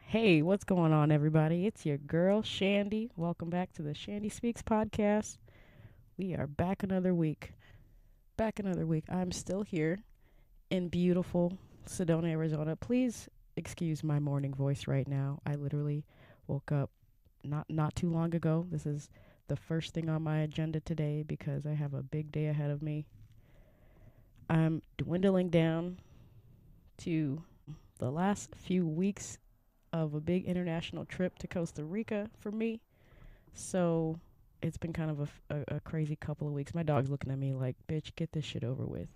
Hey, what's going on, everybody? It's your girl, Chandie. Welcome back to the Chandie Speaks podcast. We are back another week. Back another week. I'm still here in beautiful Sedona, Arizona. Please excuse my morning voice right now. I literally woke up not too long ago. This is the first thing on my agenda today because I have a big day ahead of me. I'm dwindling down to the last few weeks of a big international trip to Costa Rica for me. So it's been kind of a crazy couple of weeks. My dog's looking at me like, bitch, get this shit over with.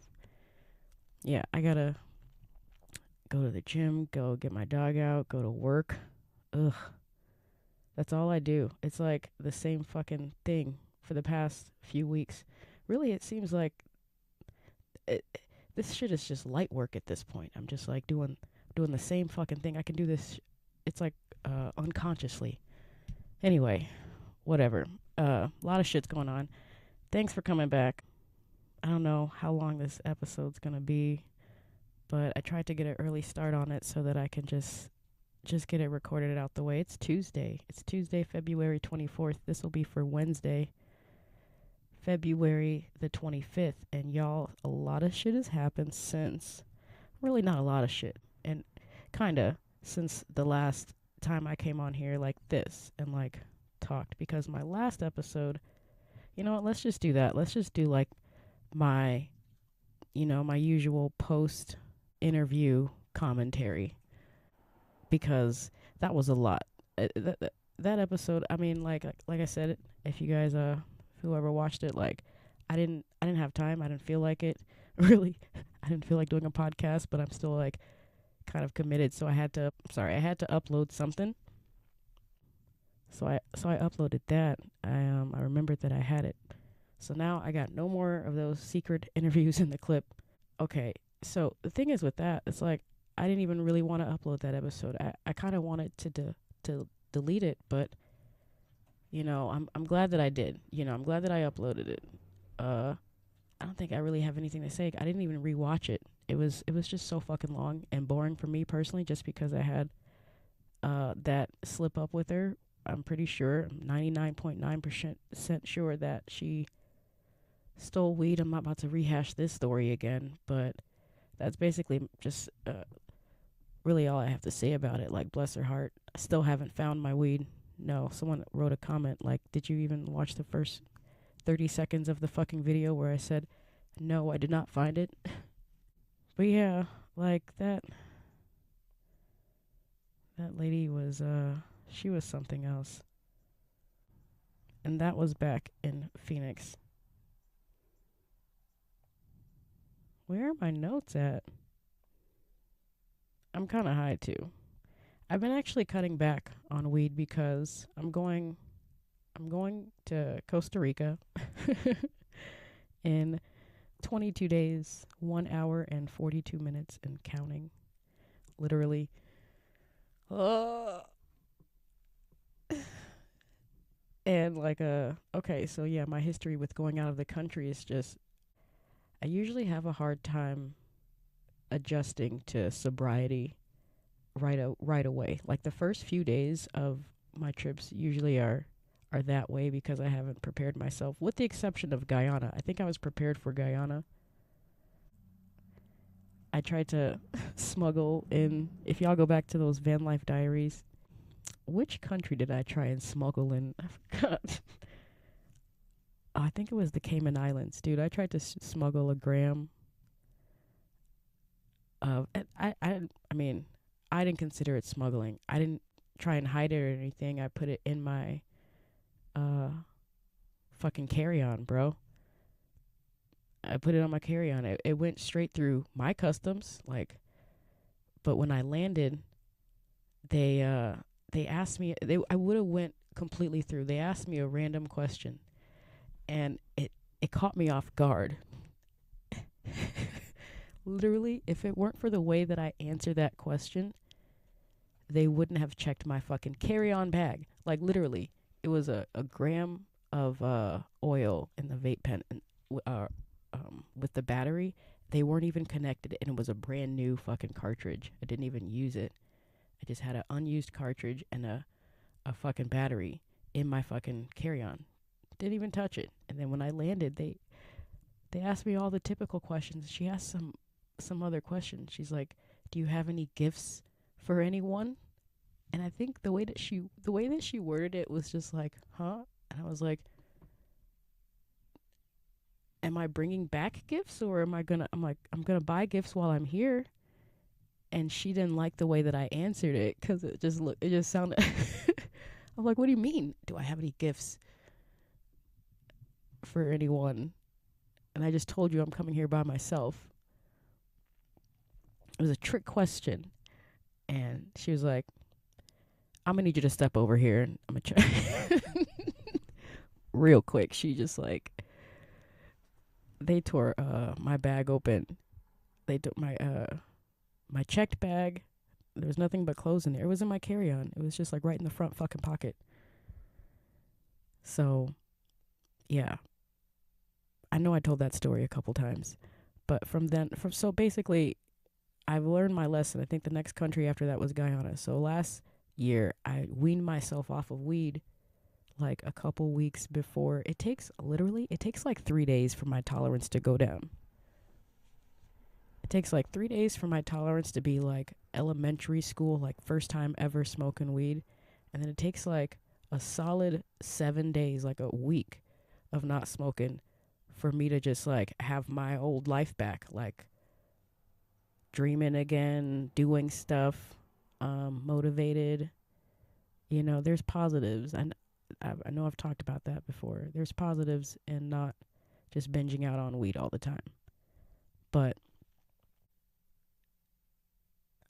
Yeah, I gotta go to the gym, go get my dog out, go to work. Ugh. That's all I do. It's like the same fucking thing for the past few weeks. Really, it seems like it, this shit is just light work at this point. I'm just like doing the same fucking thing. I can do this. It's like unconsciously. Anyway, whatever. A lot of shit's going on. Thanks for coming back. I don't know how long this episode's gonna be, but I tried to get an early start on it so that I can just get it recorded out the way. It's Tuesday. It's Tuesday, February 24th. This will be for Wednesday, February the 25th. And y'all, a lot of shit has happened since. Really not a lot of shit. And kinda since the last time I came on here like this and like talked, because my last episode, you know what, let's just do that. Let's just do like my my usual post interview commentary, because that was a lot. That episode, I mean, like I said, if you guys whoever watched it, like I didn't have time. I didn't feel like it. Really, I didn't feel like doing a podcast, but I'm still like kind of committed, so I had to upload something. So I uploaded that. I remembered that I had it. So now I got no more of those secret interviews in the clip. Okay, so the thing is with that, it's like I didn't even really want to upload that episode. I kind of wanted to delete it, but I'm glad that I did. I'm glad that I uploaded it. I don't think I really have anything to say. I didn't even rewatch it. It was just so fucking long and boring for me personally, just because I had that slip up with her. I'm pretty sure, 99.9% sure that she stole weed. I'm not about to rehash this story again, but that's basically just really all I have to say about it. Like, bless her heart. I still haven't found my weed. No, someone wrote a comment like, did you even watch the first 30 seconds of the fucking video where I said, no, I did not find it? But yeah, like that lady was, she was something else. And that was back in Phoenix. Where are my notes at? I'm kind of high too. I've been actually cutting back on weed because I'm going to Costa Rica in 22 days, 1 hour and 42 minutes and counting. Literally. And like okay, so yeah, my history with going out of the country is just, I usually have a hard time adjusting to sobriety right away. Like the first few days of my trips usually are that way because I haven't prepared myself, with the exception of Guyana. I think I was prepared for Guyana. I tried to smuggle in, if y'all go back to those van life diaries, which country did I try and smuggle in? I forgot. I think it was the Cayman Islands, dude. I tried to smuggle a gram of, I mean, I didn't consider it smuggling. I didn't try and hide it or anything. I put it in my fucking carry-on, bro. I put it on my carry-on. It went straight through my customs, like, but when I landed, they asked me, I would have went completely through. They asked me a random question, and it caught me off guard. Literally, if it weren't for the way that I answered that question, they wouldn't have checked my fucking carry-on bag. Like, literally, it was a gram of oil in the vape pen, and with the battery. They weren't even connected, and it was a brand new fucking cartridge. I didn't even use it. I just had an unused cartridge and a fucking battery in my fucking carry-on. Didn't even touch it. And then when I landed, they asked me all the typical questions. She asked some other questions. She's like, "Do you have any gifts for anyone?" And I think the way that she worded it was just like, "Huh?" And I was like, "Am I bringing back gifts, or am I gonna?" I'm like, "I'm gonna buy gifts while I'm here." And she didn't like the way that I answered it because it just sounded. I'm like, "What do you mean? Do I have any gifts for anyone?" And I just told you I'm coming here by myself. It was a trick question. And she was like, "I'm going to need you to step over here. And I'm going to try." Real quick, she just like, they tore my bag open. They took my checked bag. There was nothing but clothes in there. It was in my carry-on. It was just like right in the front fucking pocket. So, yeah. I know I told that story a couple times. But so basically, I've learned my lesson. I think the next country after that was Guyana. So last year, I weaned myself off of weed like a couple weeks before. It takes like 3 days for my tolerance to go down. It takes like 3 days for my tolerance to be like elementary school, like first time ever smoking weed. And then it takes like a solid 7 days, like a week of not smoking for me to just like have my old life back, like dreaming again, doing stuff, motivated. You know, there's positives. And I know I've talked about that before. There's positives in not just binging out on weed all the time. But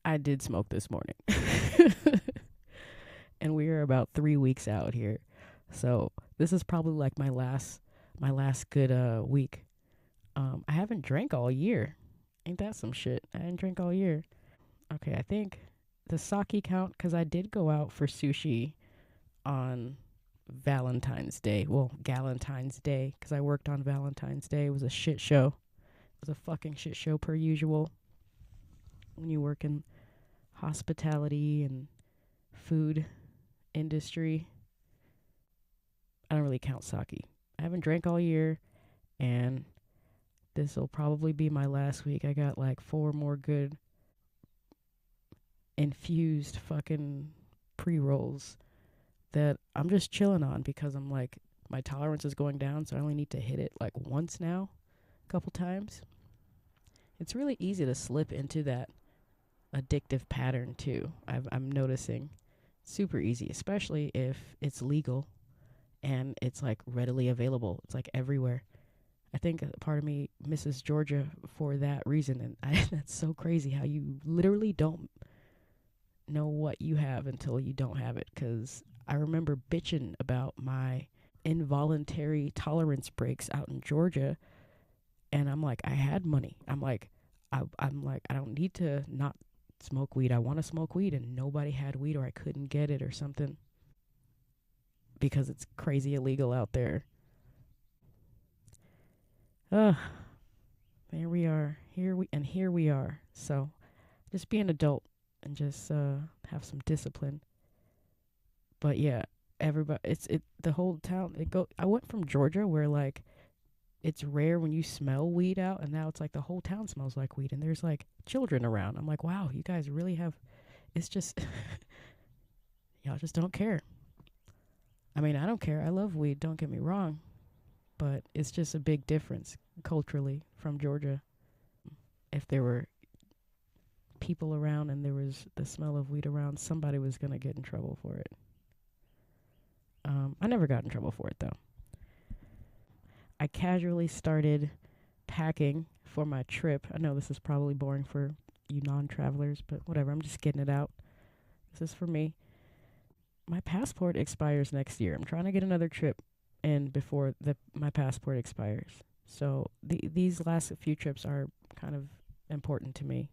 I did smoke this morning. And we are about 3 weeks out here. So this is probably like my last good week. I haven't drank all year. Ain't that some shit? I didn't drink all year. Okay, I think the sake count, because I did go out for sushi on Valentine's Day. Well, Galentine's Day, because I worked on Valentine's Day. It was a shit show. It was a fucking shit show per usual. When you work in hospitality and food industry, I don't really count sake. I haven't drank all year, and this will probably be my last week. I got like 4 more good infused fucking pre-rolls that I'm just chilling on because I'm like, my tolerance is going down, so I only need to hit it like once now, a couple times. It's really easy to slip into that addictive pattern too. I'm noticing super easy, especially if it's legal and it's like readily available. It's like everywhere. I think part of me misses Georgia for that reason, and that's so crazy how you literally don't know what you have until you don't have it. Because I remember bitching about my involuntary tolerance breaks out in Georgia, and I'm like, I had money. I'm like, I don't need to not smoke weed. I want to smoke weed, and nobody had weed, or I couldn't get it or something because it's crazy illegal out there. There we are. Here we are. So just be an adult and just have some discipline. But yeah, everybody, the whole town. I went from Georgia where like it's rare when you smell weed out, and now it's like the whole town smells like weed, and there's like children around. I'm like, wow, you guys really have. It's just y'all just don't care. I mean, I don't care. I love weed. Don't get me wrong, but it's just a big difference culturally from Georgia. If there were people around and there was the smell of weed around, somebody was gonna get in trouble for it. I never got in trouble for it though. I casually started packing for my trip. I know this is probably boring for you non-travelers, but whatever. I'm just getting it out. This is for me. My passport expires next year. I'm trying to get another trip in before my passport expires. So these last few trips are kind of important to me.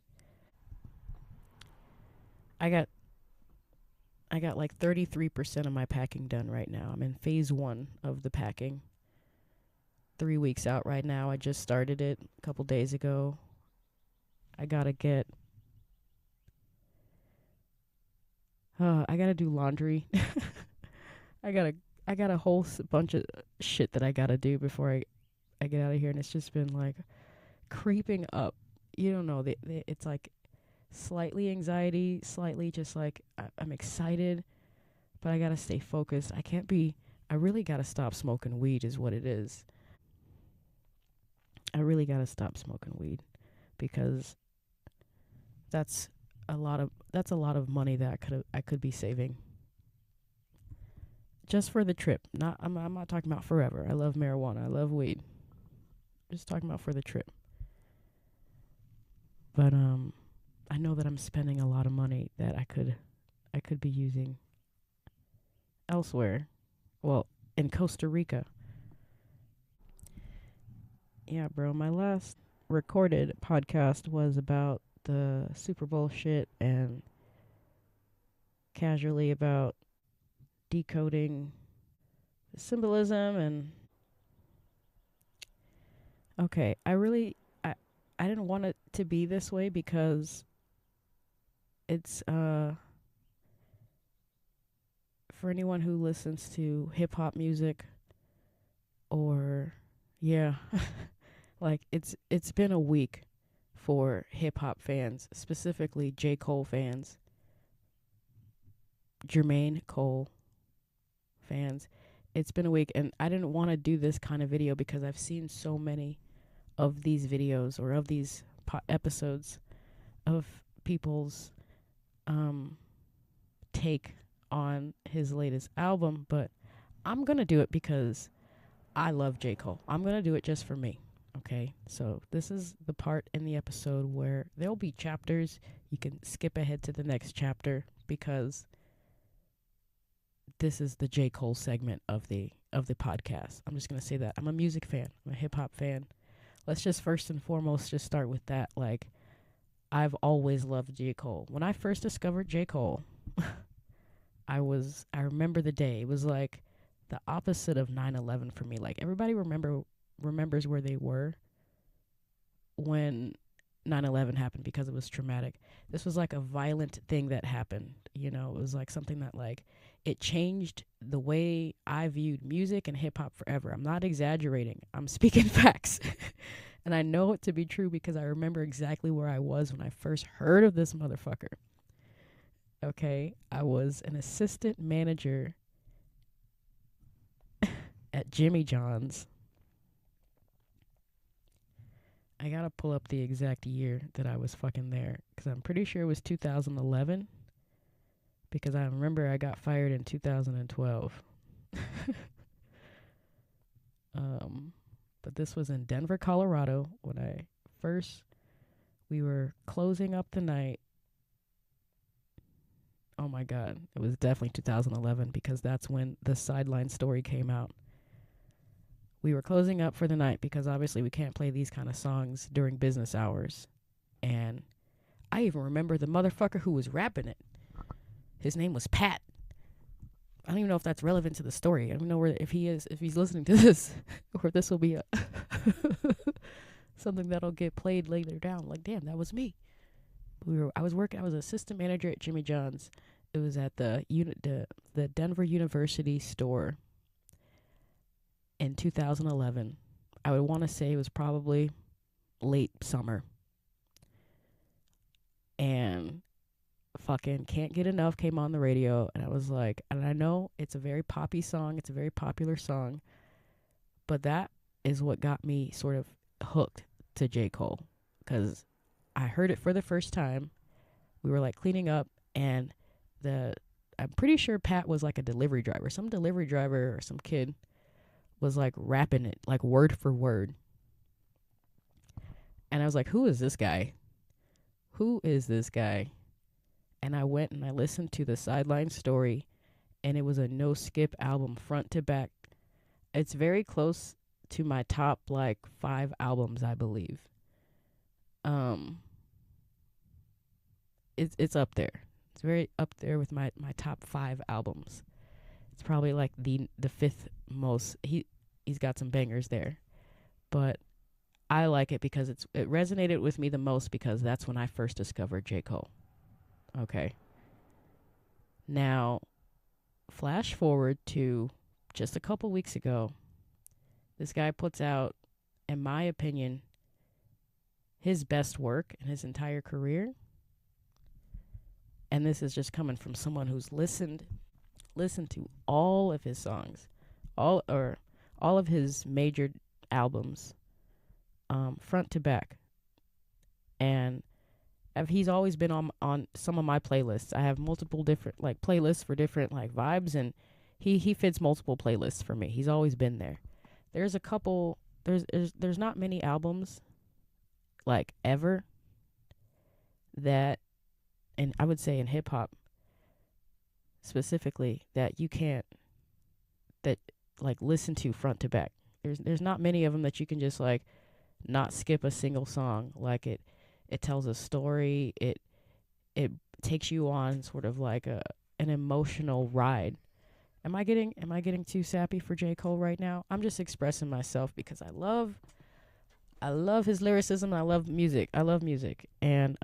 I got like 33% of my packing done right now. I'm in phase 1 of the packing. 3 weeks out right now. I just started it a couple days ago. I gotta get I gotta do laundry. I got a I got a whole bunch of shit that I gotta do before I get out of here, and it's just been like creeping up. You don't know, it's like slightly anxiety, slightly just like I'm excited, but I gotta stay focused. I really gotta stop smoking weed, is what it is. I really gotta stop smoking weed because that's that's a lot of money that I could be saving just for the trip. I'm not talking about forever. I love marijuana. I love weed. Just talking about for the trip. But I know that I'm spending a lot of money that I could be using elsewhere. Well, in Costa Rica. Yeah, bro, my last recorded podcast was about the Super Bowl shit and casually about decoding symbolism and okay, I didn't want it to be this way because it's for anyone who listens to hip hop music or yeah, like it's been a week for hip hop fans, specifically J. Cole fans, 𝙗𝙗𝙗𝙗 fans. It's been a week, and I didn't want to do this kind of video because I've seen so many of these videos or of these episodes of people's take on his latest album, but I'm going to do it because I love J. Cole. I'm going to do it just for me. Okay, so this is the part in the episode where there'll be chapters. You can skip ahead to the next chapter because this is the J. Cole segment of the podcast. I'm just going to say that. I'm a music fan. I'm a hip hop fan. Let's just first and foremost just start with that. Like, I've always loved J. Cole. When I first discovered J. Cole, I remember the day. It was like the opposite of 9/11 for me. Like, everybody remembers where they were when 9/11 happened because it was traumatic. This was like a violent thing that happened. You know, it was like something that like it changed the way I viewed music and hip hop forever. I'm not exaggerating. I'm speaking facts. And I know it to be true because I remember exactly where I was when I first heard of this motherfucker. Okay, I was an assistant manager at Jimmy John's. I gotta pull up the exact year that I was fucking there because I'm pretty sure it was 2011 because I remember I got fired in 2012. But this was in Denver, Colorado when we were closing up the night. Oh my God, it was definitely 2011 because that's when the Sideline story came out. We were closing up for the night because obviously we can't play these kind of songs during business hours. And I even remember the motherfucker who was rapping it. His name was Pat. I don't even know if that's relevant to the story. I don't know if he's listening to this, or this will be something that'll get played later down. Like, damn, that was me. I was assistant manager at Jimmy John's. It was at the Denver University store in 2011. I would want to say it was probably late summer. And fucking Can't Get Enough came on the radio, and I was like, and I know it's a very poppy song, it's a very popular song, but that is what got me sort of hooked to J. Cole, because I heard it for the first time. We were like cleaning up, and I'm pretty sure Pat was like a delivery driver. Some delivery driver or some kid was like rapping it like word for word. And I was like, who is this guy? Who is this guy? And I went and I listened to the Sideline story, and it was a no skip album front to back. It's very close to my top like 5 albums, I believe. It's up there. It's very up there with my top 5 albums. It's probably like the 5th most. He's got some bangers there, but I like it because it resonated with me the most because that's when I first discovered J. Cole. Okay. Now, flash forward to just a couple weeks ago, this guy puts out, in my opinion, his best work in his entire career. And this is just coming from someone who's listened to all of his songs, all of his major albums, front to back. And he's always been on some of my playlists. I have multiple different like playlists for different like vibes, and he fits multiple playlists for me. He's always been there. There's a couple. There's not many albums like ever that, and I would say in hip hop specifically, that you can't like listen to front to back. There's not many of them that you can just like not skip a single song. Like it tells a story. It takes you on sort of like an emotional ride. Am I getting too sappy for J. Cole right now? I'm just expressing myself because I love his lyricism. And I love music. And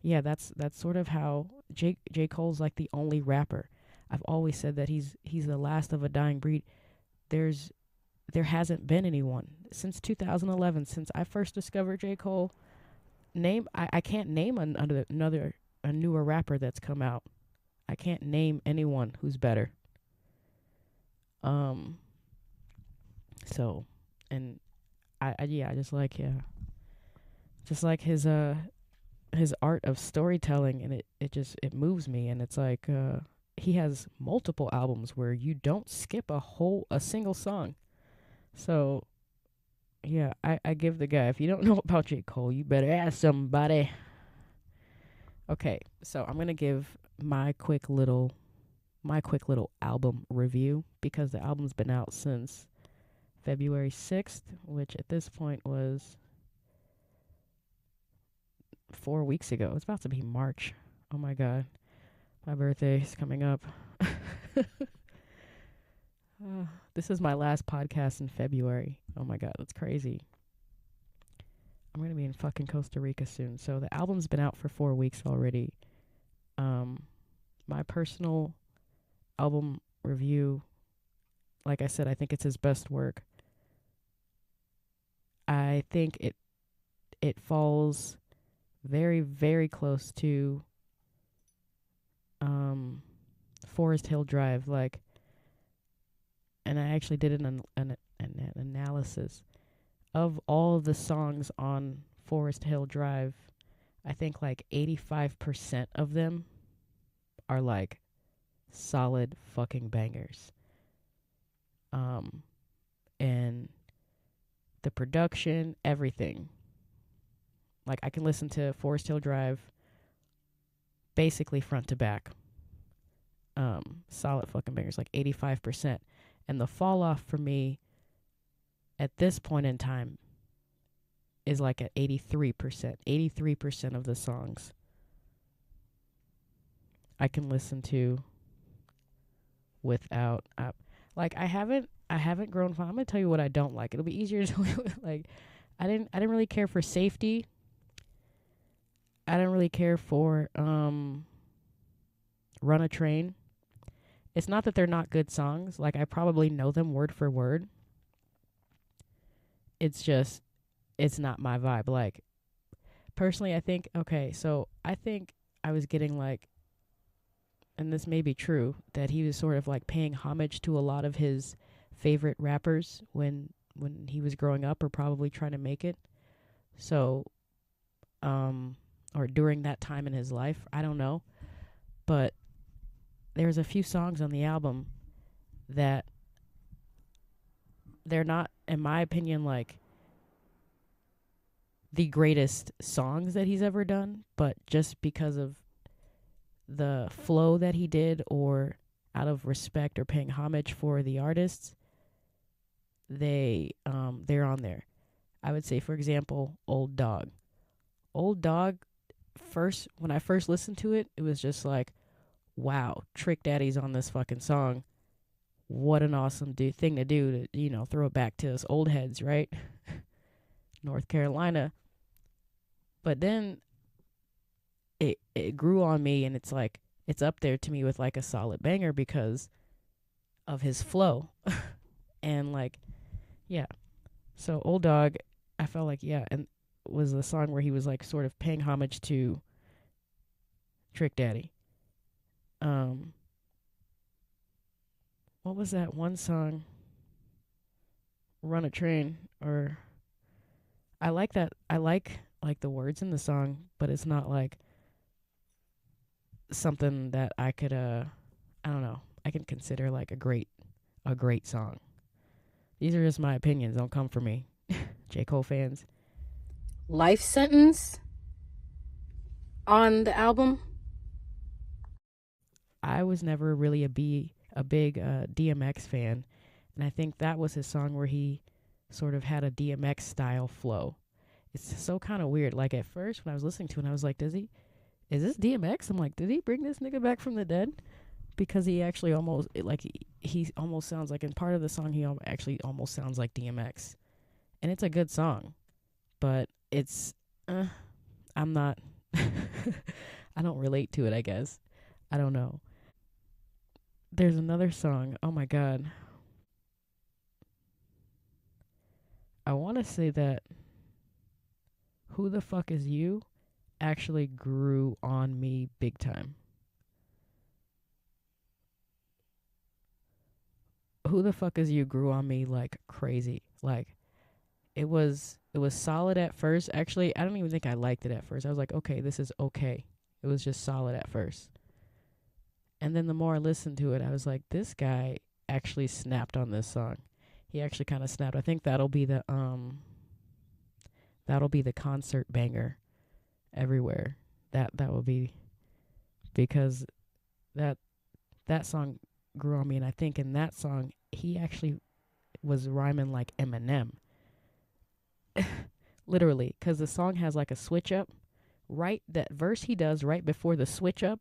yeah, that's sort of how J. Cole's like the only rapper. I've always said that he's the last of a dying breed. There hasn't been anyone since 2011, since I first discovered J. Cole. I can't name a newer rapper that's come out. I can't name anyone who's better. So, and I just like his art of storytelling, and it moves me, and it's like he has multiple albums where you don't skip a single song. So yeah, I give the guy, if you don't know about J. Cole, you better ask somebody. Okay, so I'm gonna give my quick little album review, because the album's been out since February 6th, which at this point was 4 weeks ago. It's about to be March. Oh my God. My birthday is coming up. This is my last podcast in February. Oh my God, that's crazy. I'm going to be in fucking Costa Rica soon. So the album's been out for 4 weeks already. My personal album review, like I said, I think it's his best work. I think it falls very, very close to Forest Hill Drive, like, and I actually did an analysis of all of the songs on Forest Hill Drive. I think like 85% of them are like solid fucking bangers. And the production, everything. Like, I can listen to Forest Hill Drive basically front to back. Solid fucking bangers, like 85%. And the fall off for me at this point in time is like at 83%. 83% of the songs I can listen to without like I haven't grown fond. I'm gonna tell you what I don't like. It'll be easier to like I didn't really care for Safety. I didn't really care for Run a Train. It's not that they're not good songs. Like, I probably know them word for word. It's just, it's not my vibe. Like, personally, I think I was getting like, and this may be true, that he was sort of like paying homage to a lot of his favorite rappers when he was growing up, or probably trying to make it. So, or during that time in his life, I don't know. But there's a few songs on the album that they're not, in my opinion, like the greatest songs that he's ever done, but just because of the flow that he did, or out of respect or paying homage for the artists, they're on there. I would say, for example, Old Dog. Old Dog, when I first listened to it, it was just like, wow, Trick Daddy's on this fucking song. What an awesome thing to do to, throw it back to us old heads, right? North Carolina. But then it grew on me, and it's like, it's up there to me with like a solid banger because of his flow. And like, yeah. So Old Dog, I felt like, yeah, and was the song where he was like sort of paying homage to Trick Daddy. What was that one song? Run a Train, or I like that. I like the words in the song, but it's not like something that I could I don't know, I can consider like a great song. These are just my opinions. Don't come for me. J. Cole fans. Life Sentence on the album. I was never really a big DMX fan, and I think that was his song where he sort of had a DMX style flow. It's so kind of weird. Like at first when I was listening to it, I was like, is this DMX? I'm like, did he bring this nigga back from the dead? Because he actually almost like he almost sounds like in part of the song he actually almost sounds like DMX, and it's a good song, but it's I'm not I don't relate to it. I guess I don't know. There's another song. Oh my god, I want to say that "Who the Fuck Is You" actually grew on me big time. "Who the Fuck Is You" grew on me like crazy. Like it was solid at first. Actually, I don't even think I liked it at first. I was like, okay, this is okay. It was just solid at first. And then the more I listened to it, I was like, this guy actually snapped on this song. He actually kind of snapped. I think that'll be the concert banger everywhere. That will be, because that song grew on me, and I think in that song he actually was rhyming like Eminem. Literally, because the song has like a switch up. Right, that verse he does right before the switch up,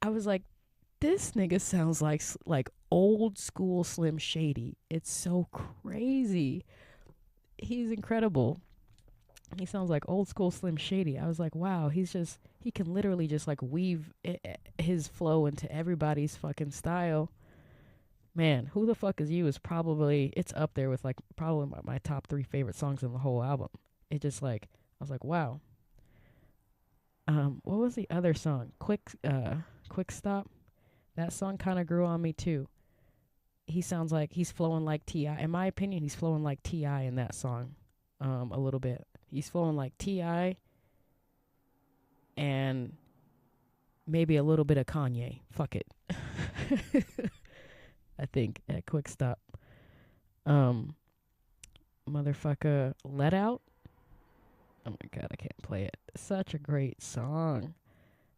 I was like, this nigga sounds like old school Slim Shady. It's so crazy. He's incredible. He sounds like old school Slim Shady. I was like, wow, he can literally just like weave his flow into everybody's fucking style. Man, "Who the Fuck Is You" is probably, it's up there with like probably my top 3 favorite songs in the whole album. It just like, I was like, wow. What was the other song? Quick Stop. That song kind of grew on me too. He sounds like he's flowing like T.I. In my opinion, he's flowing like T.I. in that song. A little bit. He's flowing like T.I. and maybe a little bit of Kanye. Fuck it. I think at Quick Stop. Motherfucker, Let Out. Oh my god, I can't play it. Such a great song.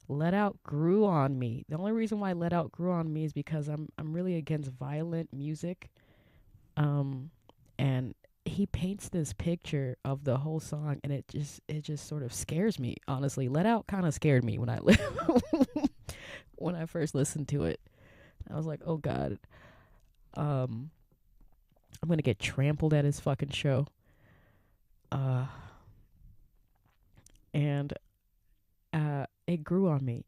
Let Out grew on me. The only reason why Let Out grew on me is because I'm really against violent music. And he paints this picture of the whole song, and it just sort of scares me, honestly. Let Out kind of scared me when I when I first listened to it. I was like, "Oh god. I'm going to get trampled at his fucking show." And it grew on me.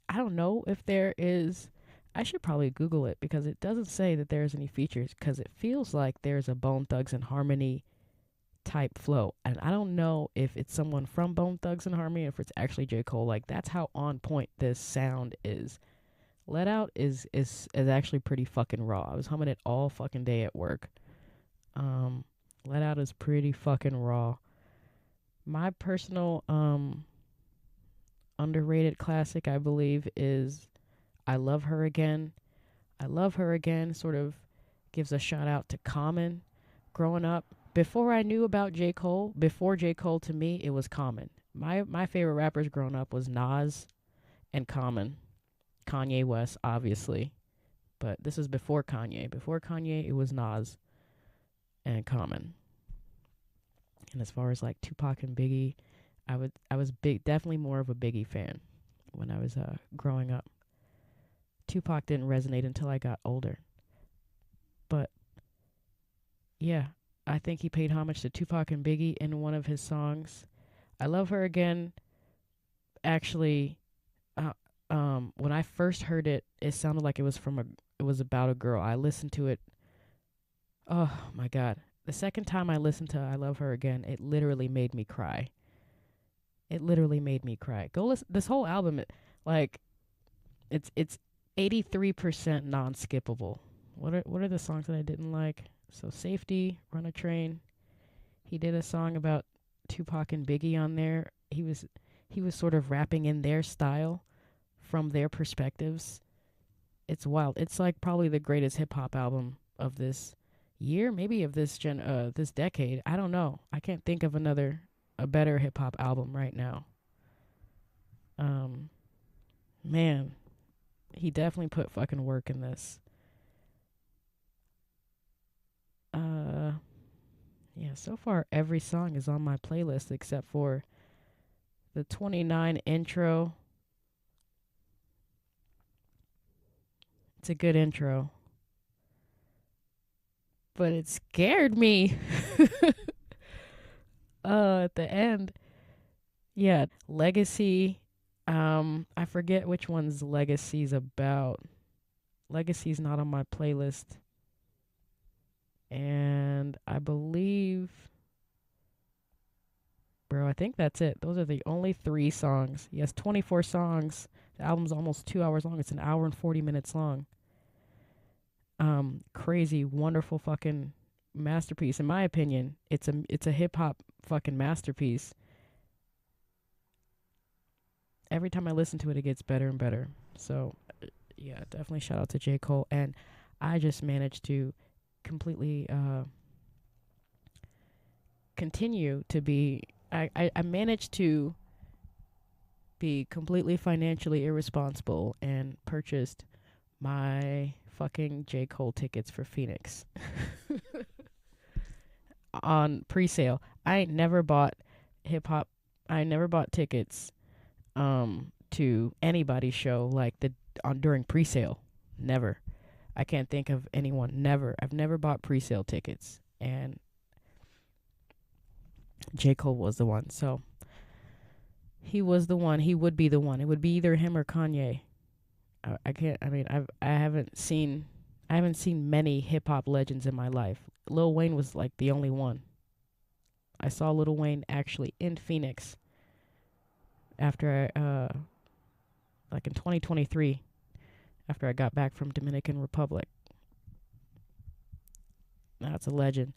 I don't know if there is. I should probably Google it because it doesn't say that there's any features, because it feels like there's a Bone Thugs and Harmony type flow. And I don't know if it's someone from Bone Thugs and Harmony or if it's actually J. Cole. Like, that's how on point this sound is. Let Out is actually pretty fucking raw. I was humming it all fucking day at work. Let Out is pretty fucking raw. My personal underrated classic, I believe, is I Love Her Again. I Love Her Again sort of gives a shout out to Common. Growing up, before I knew about J. Cole, before J. Cole, to me, it was Common. My favorite rappers growing up was Nas and Common. Kanye West, obviously. But this is before Kanye. Before Kanye, it was Nas and Common. And as far as like Tupac and Biggie, I was definitely more of a Biggie fan when I was growing up. Tupac didn't resonate until I got older. But yeah, I think he paid homage to Tupac and Biggie in one of his songs. I Love Her Again actually, when I first heard it, it sounded like it was about a girl. I listened to it. Oh my God. The second time I listened to I Love Her Again, it literally made me cry. It literally made me cry. Go listen. This whole album, like, it's 83% non-skippable. What are the songs that I didn't like? So Safety, Run a Train. He did a song about Tupac and Biggie on there. He was sort of rapping in their style from their perspectives. It's wild. It's like probably the greatest hip hop album of this year, maybe of this this decade. I don't know. I can't think of a better hip hop album right now. Man, he definitely put fucking work in this. Yeah, so far every song is on my playlist except for the 29 intro. It's a good intro. But it scared me. At the end. Yeah, Legacy. I forget which one's Legacy's about. Legacy's not on my playlist. And I believe, bro, I think that's it. Those are the only 3 songs. Yes, 24 songs. The album's almost 2 hours long. It's an hour and 40 minutes long. Crazy, wonderful fucking masterpiece. In my opinion, it's a hip hop fucking masterpiece. Every time I listen to it, it gets better and better. So, yeah, definitely shout out to J. Cole. And I just managed to completely continue to be I managed to be completely financially irresponsible and purchased my fucking J. Cole tickets for Phoenix on pre-sale. I never bought hip-hop. I never bought tickets to anybody's show like during pre-sale. Never. I can't think of anyone. Never. I've never bought pre-sale tickets. And J. Cole was the one. So he was the one. He would be the one. It would be either him or Kanye. I can't. I mean, I haven't seen many hip hop legends in my life. Lil Wayne was like the only one. I saw Lil Wayne actually in Phoenix after like in 2023. After I got back from Dominican Republic. That's a legend.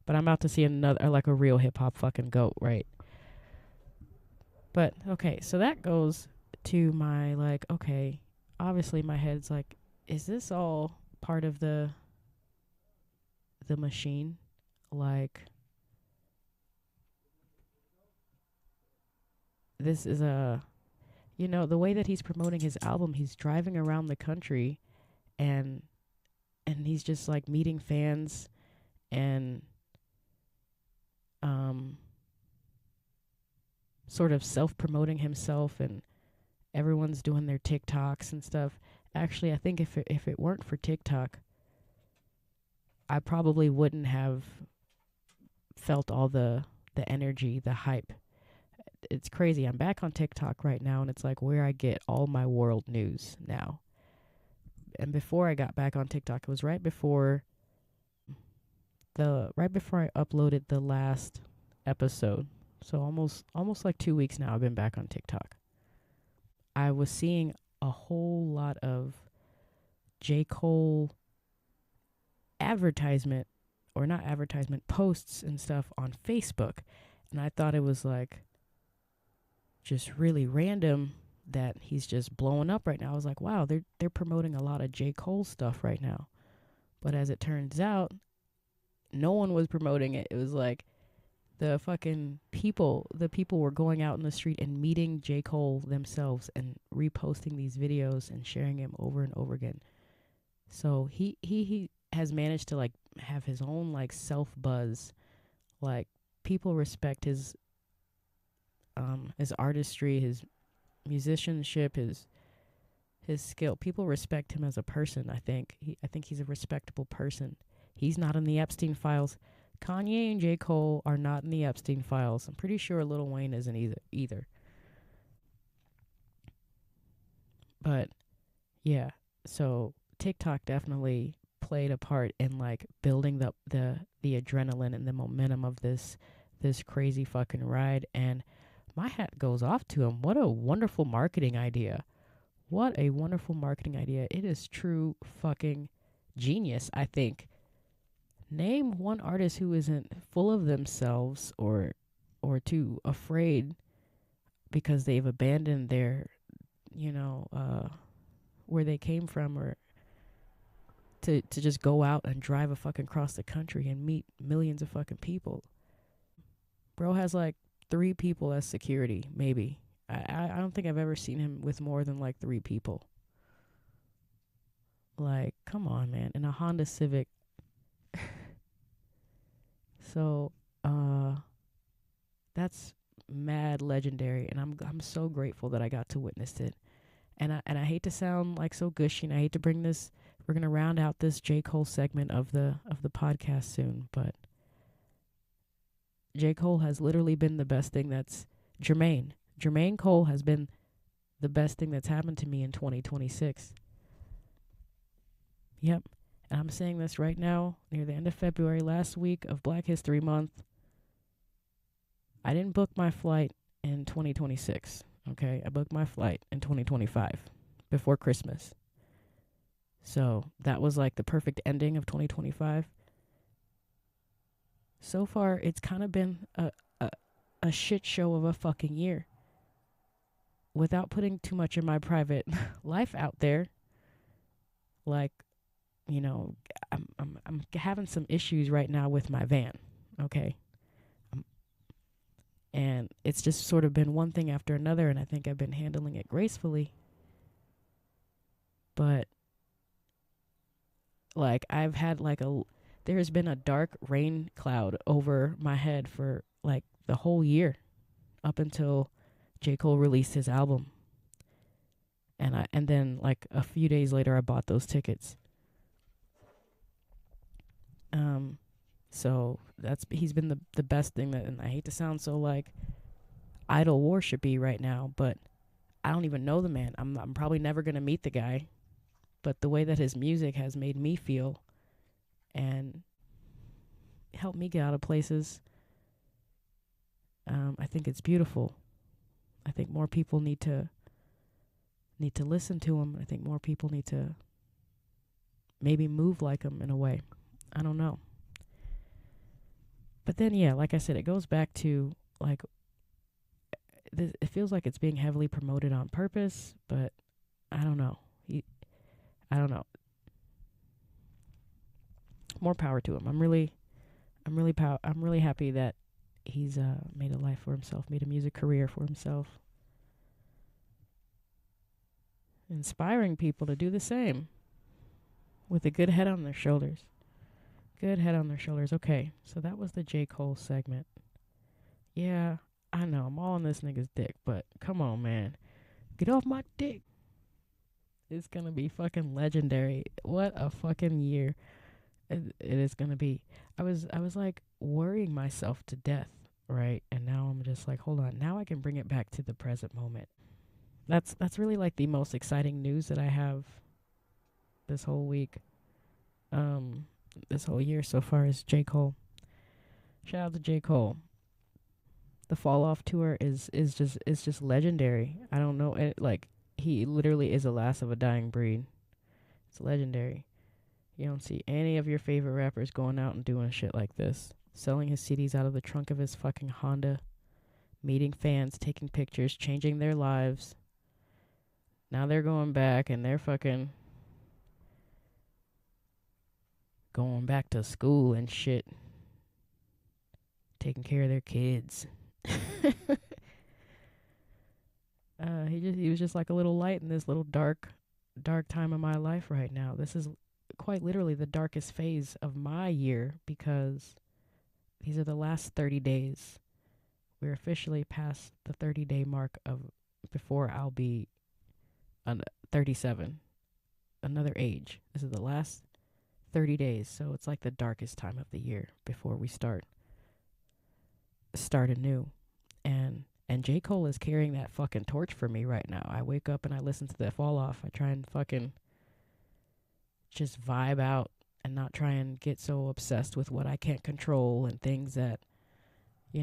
But I'm about to see another, like a real hip-hop fucking GOAT, right? But, okay, so that goes to my, like, okay, obviously my head's like, is this all part of the machine? Like, this is the way that he's promoting his album, he's driving around the country and he's just like meeting fans and sort of self-promoting himself, and everyone's doing their TikToks and stuff. Actually, I think if it weren't for TikTok, I probably wouldn't have felt all the energy, the hype. It's crazy. I'm back on TikTok right now, and it's like where I get all my world news now. And before I got back on TikTok, it was right before I uploaded the last episode. So almost like 2 weeks now I've been back on TikTok. I was seeing a whole lot of J. Cole posts and stuff on Facebook. And I thought it was like just really random that he's just blowing up right now. I was like, wow, they're promoting a lot of J. Cole stuff right now. But as it turns out, no one was promoting it. It was like the people were going out in the street and meeting J. Cole themselves and reposting these videos and sharing him over and over again. So he has managed to like have his own like self buzz. Like people respect his artistry, his musicianship, his skill. People respect him as a person. I think he's a respectable person. He's not in the Epstein files. Kanye and J. Cole are not in the Epstein files. I'm pretty sure Lil Wayne isn't either. But yeah, so TikTok definitely played a part in like building the adrenaline and the momentum of this crazy fucking ride. And my hat goes off to him. What a wonderful marketing idea. What a wonderful marketing idea. It is true fucking genius, I think. Name one artist who isn't full of themselves or too afraid because they've abandoned their, where they came from, or to just go out and drive a fucking across the country and meet millions of fucking people. Bro has like 3 people as security, maybe. I don't think I've ever seen him with more than like 3 people. Like, come on, man. In a Honda Civic. So, that's mad legendary, and I'm so grateful that I got to witness it. And I hate to sound like so gushy, and I hate to bring this. We're gonna round out this J. Cole segment of the podcast soon, but J. Cole has literally been the best thing that's Jermaine Cole has been the best thing that's happened to me in 2026. Yep. And I'm saying this right now, near the end of February, last week of Black History Month. I didn't book my flight in 2026, okay? I booked my flight in 2025, before Christmas. So that was like the perfect ending of 2025. So far, it's kind of been a shit show of a fucking year. Without putting too much of my private life out there, like, I'm having some issues right now with my van, okay? And it's just sort of been one thing after another, and I think I've been handling it gracefully. But, like, I've had, like, there's been a dark rain cloud over my head for, like, the whole year, up until J. Cole released his album. And then, like, a few days later, I bought those tickets. So he's been the best thing that, and I hate to sound so like idol worshipy right now, but I don't even know the man. I'm probably never gonna meet the guy, but the way that his music has made me feel and helped me get out of places, I think it's beautiful. I think more people need to listen to him. I think more people need to maybe move like him in a way. I don't know. But then, yeah, like I said, it goes back to, like, it feels like it's being heavily promoted on purpose, but I don't know. I don't know. More power to him. I'm really happy that he's made a life for himself, made a music career for himself, inspiring people to do the same with a good head on their shoulders. Good head on their shoulders. Okay, so that was the J. Cole segment. Yeah, I know, I'm all on this nigga's dick, but come on, man. Get off my dick. It's gonna be fucking legendary. What a fucking year it is gonna be. I was like worrying myself to death, right? And now I'm just like, hold on. Now I can bring it back to the present moment. That's really like the most exciting news that I have this whole week. This whole year so far is J. Cole. Shout out to J. Cole. The Fall Off tour is just legendary. I don't know, like, he literally is the last of a dying breed. It's legendary. You don't see any of your favorite rappers going out and doing shit like this. Selling his CDs out of the trunk of his fucking Honda, meeting fans, taking pictures, changing their lives. Now they're going back and they're fucking going back to school and shit, taking care of their kids. He was just like a little light in this little dark time of my life right now. This is quite literally the darkest phase of my year, because these are the last 30 days. We're officially past the 30-day mark of before I'll be 37, another age. This is the last 30 days, so it's like the darkest time of the year before we start anew. And And J. Cole is carrying that fucking torch for me right now. I wake up and I listen to the Fall Off. I try and fucking just vibe out and not try and get so obsessed with what I can't control and things that, I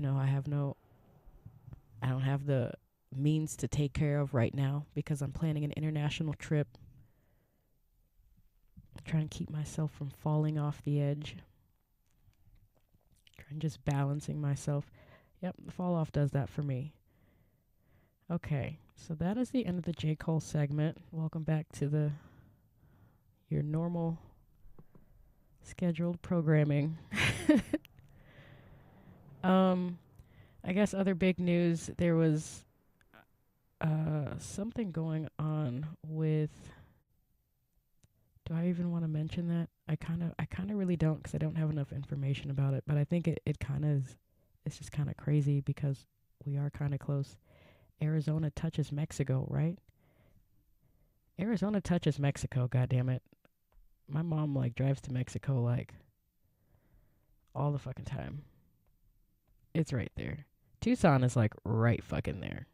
don't have the means to take care of right now because I'm planning an international trip. I'm trying to keep myself from falling off the edge. Trying just balancing myself. Yep, the Fall Off does that for me. Okay, so that is the end of the J. Cole segment. Welcome back to your normal scheduled programming. I guess other big news, there was something going on with, do I even want to mention that? I kind of really don't, because I don't have enough information about it, but I think it kind of is, it's just kind of crazy because we are kind of close. Arizona touches Mexico, right? Arizona touches Mexico, goddammit. My mom, drives to Mexico, all the fucking time. It's right there. Tucson is, right fucking there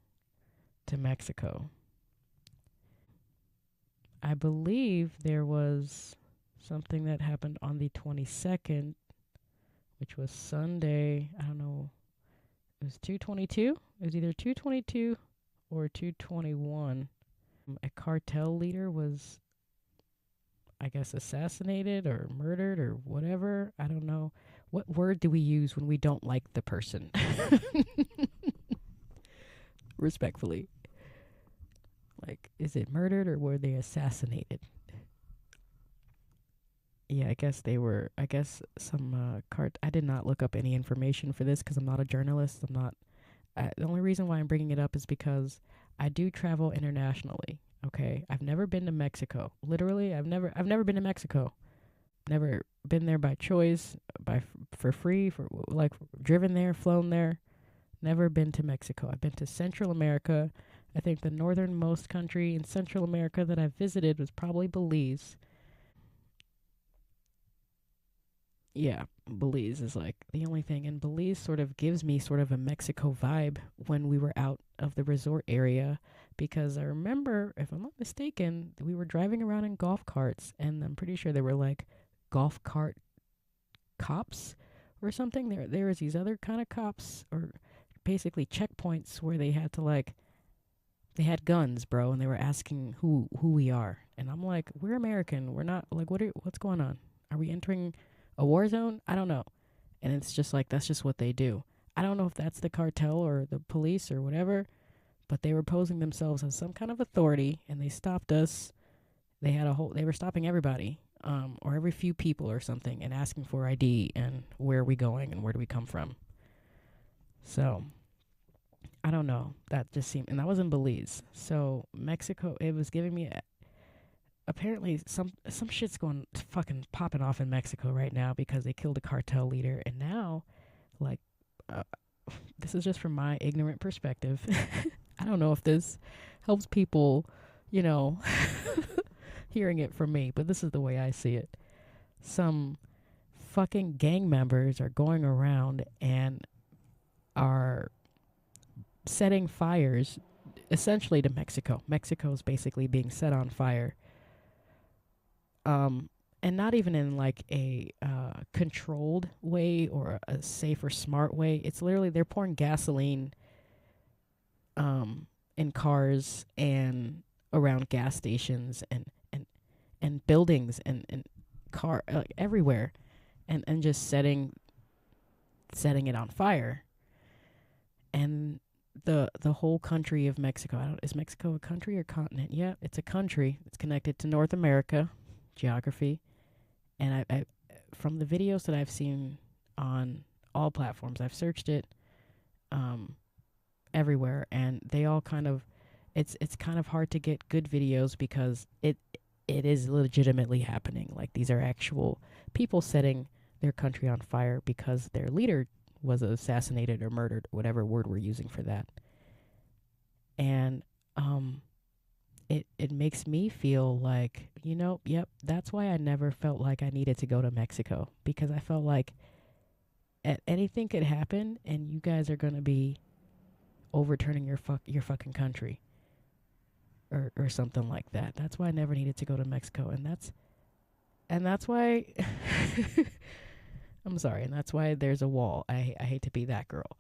to Mexico. I believe there was something that happened on the 22nd, which was Sunday. I don't know. It was 2/22. It was either 2/22 or 2/21. A cartel leader was, I guess, assassinated or murdered or whatever. I don't know. What word do we use when we don't like the person? Respectfully. Is it murdered or were they assassinated? Yeah, I guess some I did not look up any information for this because I'm not a journalist. The only reason why I'm bringing it up is because I do travel internationally. Okay, I've never been to Mexico. Literally, I've never been to Mexico. Never been there by choice, for free, driven there, flown there. Never been to Mexico. I've been to Central America. I think the northernmost country in Central America that I visited was probably Belize. Yeah, Belize is the only thing. And Belize sort of gives me sort of a Mexico vibe when we were out of the resort area. Because I remember, if I'm not mistaken, we were driving around in golf carts. And I'm pretty sure there were golf cart cops or something. There was these other kind of cops, or basically checkpoints where they had to they had guns, bro. And they were asking who we are. And I'm like, we're American. We're not, what's going on? Are we entering a war zone? I don't know. And it's just that's just what they do. I don't know if that's the cartel or the police or whatever, but they were posing themselves as some kind of authority, and they stopped us. They were stopping everybody, or every few people or something, and asking for ID and where are we going and where do we come from. So, I don't know. That just seemed, and that was in Belize. So, Mexico, it was giving me apparently some shit's fucking popping off in Mexico right now because they killed a cartel leader. And now, this is just from my ignorant perspective. I don't know if this helps people, hearing it from me, but this is the way I see it. Some fucking gang members are going around and are setting fires essentially to Mexico. Mexico is basically being set on fire. And not even in a controlled way or a safe or smart way. It's literally they're pouring gasoline in cars and around gas stations and buildings and car everywhere, and just setting it on fire. And the whole country of Mexico, is Mexico a country or continent? Yeah, it's a country. It's connected to North America. Geography, and I from the videos that I've seen on all platforms, I've searched it everywhere, and they all kind of, it's kind of hard to get good videos because it is legitimately happening. These are actual people setting their country on fire because their leader was assassinated or murdered, whatever word we're using for that. And it makes me feel yep, that's why I never felt like I needed to go to Mexico, because I felt like anything could happen and you guys are going to be overturning your fucking country or something like that. That's why I never needed to go to Mexico, and that's why I'm sorry, and that's why there's a wall. I hate to be that girl.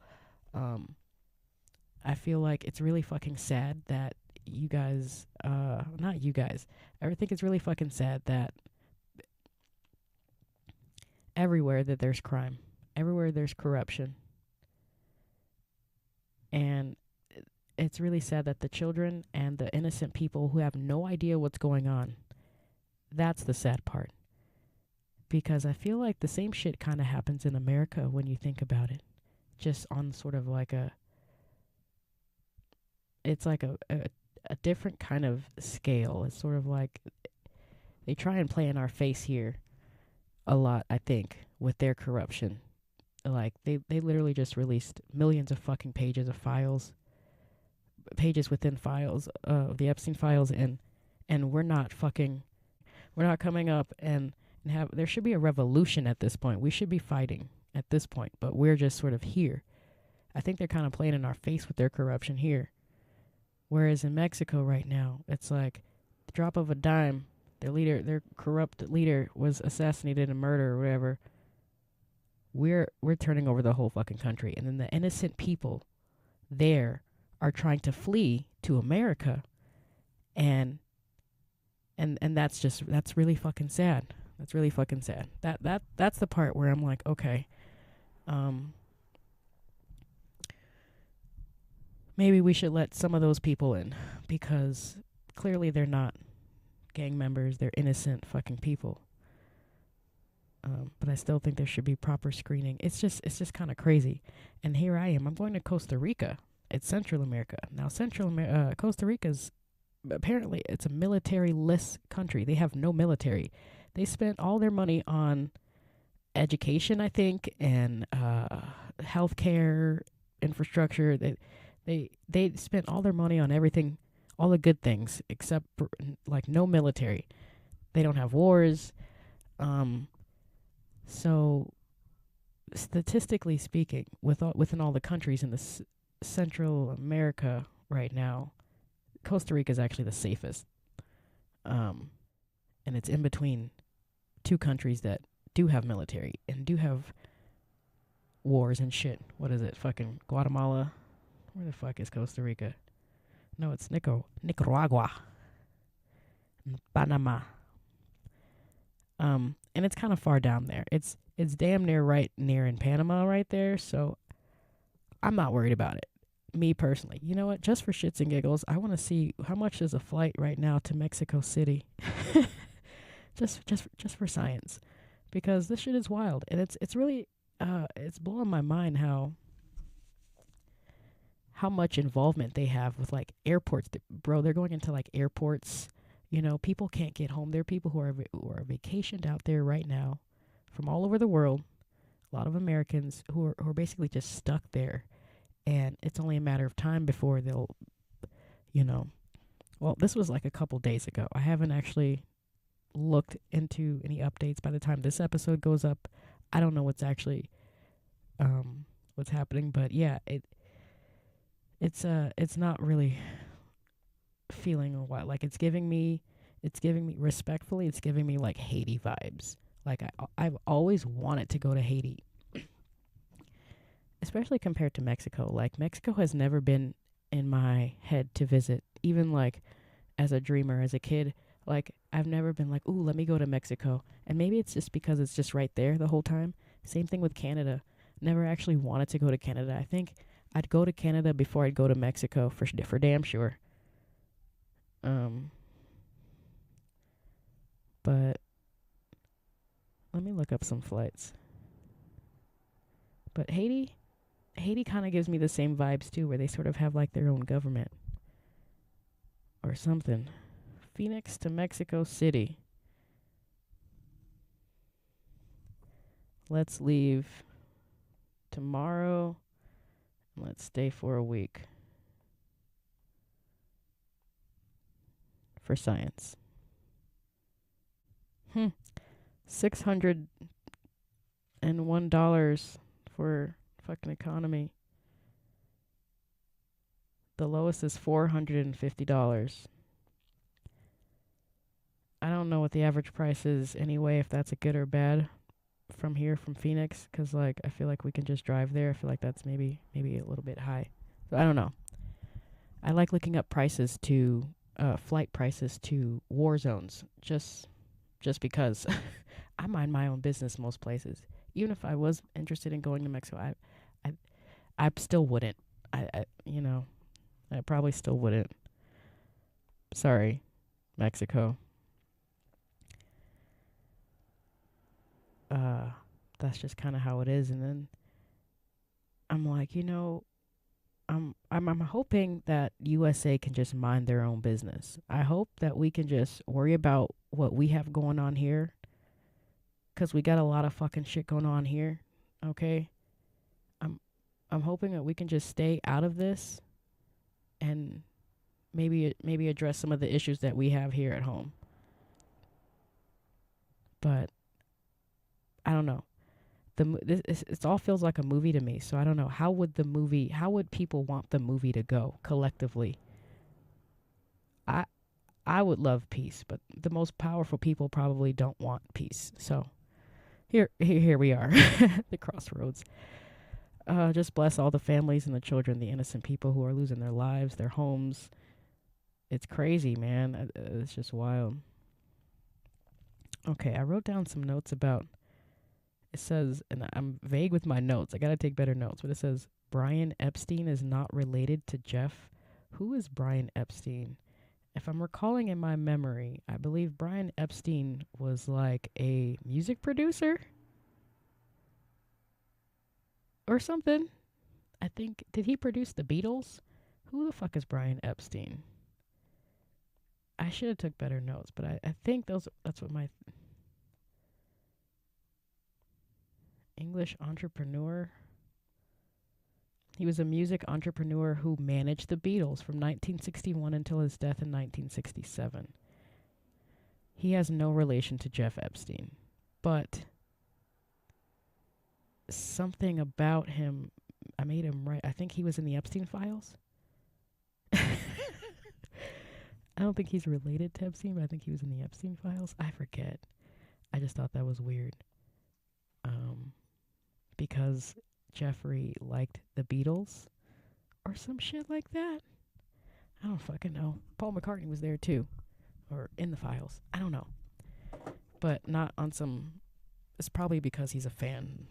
I feel like it's really fucking sad that you guys, not you guys, I think it's really fucking sad that everywhere that there's crime, everywhere there's corruption, and it's really sad that the children and the innocent people who have no idea what's going on, that's the sad part. Because I feel like the same shit kind of happens in America when you think about it. Just on sort of like it's like a different kind of scale. It's sort of like they try and play in our face here a lot, I think, with their corruption. Like, they literally just released millions of fucking pages of files, pages within files of the Epstein files, and we're not coming up and have, there should be a revolution at this point. We should be fighting at this point, but we're just sort of here. I think they're kind of playing in our face with their corruption here. Whereas in Mexico right now, it's like the drop of a dime, their corrupt leader was assassinated and murdered or whatever. We're turning over the whole fucking country, and then the innocent people there are trying to flee to America, and that's really fucking sad. That's really fucking sad. That's the part where I'm like, okay, maybe we should let some of those people in, because clearly they're not gang members. They're innocent fucking people. But I still think there should be proper screening. It's just kind of crazy. And here I am. I'm going to Costa Rica. It's Central America. Now, Costa Rica's apparently it's a military-less country. They have no military. They spent all their money on education, I think, and healthcare infrastructure. They spent all their money on everything, all the good things, except for, like, no military. They don't have wars. So, statistically speaking, within all the countries in the Central America right now, Costa Rica is actually the safest. And it's in between two countries that do have military and do have wars and shit. What is it? Fucking Guatemala? Where the fuck is Costa Rica? No, it's Nicaragua. Panama. And it's kind of far down there. It's damn near right near in Panama right there, so I'm not worried about it. Me personally. You know what? Just for shits and giggles, I want to see how much is a flight right now to Mexico City. just for science. Because this shit is wild, and it's really it's blowing my mind how much involvement they have with, like, airports. Bro, they're going into, like, airports. You know, people can't get home. There are people who are vacationed out there right now from all over the world. A lot of Americans who are basically just stuck there. And it's only a matter of time before they'll, you know. Well, this was like a couple days ago. I haven't actually looked into any updates. By the time this episode goes up, I don't know what's actually what's happening. But yeah, it's not really feeling a while. Like, it's giving me respectfully, it's giving me like Haiti vibes. Like, I've always wanted to go to Haiti, especially compared to Mexico. Like, Mexico has never been in my head to visit, even like as a dreamer, as a kid. Like, I've never been like, ooh, let me go to Mexico. And maybe it's just because it's just right there the whole time. Same thing with Canada. Never actually wanted to go to Canada. I think I'd go to Canada before I'd go to Mexico for damn sure. But let me look up some flights. But Haiti kind of gives me the same vibes too, where they sort of have like their own government or something. Phoenix to Mexico City. Let's leave tomorrow. Let's stay for a week. For science. $601 for fucking economy. The lowest is $450. I don't know what the average price is anyway, if that's a good or bad from here, from Phoenix, because like I feel like we can just drive there. I feel like that's maybe a little bit high. So I don't know. I like looking up prices to flight prices to war zones, just because I mind my own business most places. Even if I was interested in going to Mexico, I still wouldn't. I probably still wouldn't. Sorry, Mexico. That's just kind of how it is. And then I'm like, I'm hoping that USA can just mind their own business. I hope that we can just worry about what we have going on here, because we got a lot of fucking shit going on here. Okay, I'm hoping that we can just stay out of this and maybe address some of the issues that we have here at home. But I don't know. It all feels like a movie to me. So I don't know. How would people want the movie to go collectively? I would love peace, but the most powerful people probably don't want peace. So here we are, the crossroads. Just bless all the families and the children, the innocent people who are losing their lives, their homes. It's crazy, man. It's just wild. Okay, I wrote down some notes about. It says, and I'm vague with my notes. I got to take better notes. But it says, Brian Epstein is not related to Jeff. Who is Brian Epstein? If I'm recalling in my memory, I believe Brian Epstein was like a music producer or something. I think, did he produce the Beatles? Who the fuck is Brian Epstein? I should have took better notes, but I think that's what my... English entrepreneur. He was a music entrepreneur who managed the Beatles from 1961 until his death in 1967. He has no relation to Jeff Epstein, but something about him, I made him right. I think he was in the Epstein files. I don't think he's related to Epstein, but I think he was in the Epstein files. I forget. I just thought that was weird. Because Jeffrey liked the Beatles or some shit like that. I don't fucking know. Paul McCartney was there too, or in the files. I don't know. But not on some... It's probably because he's a fan.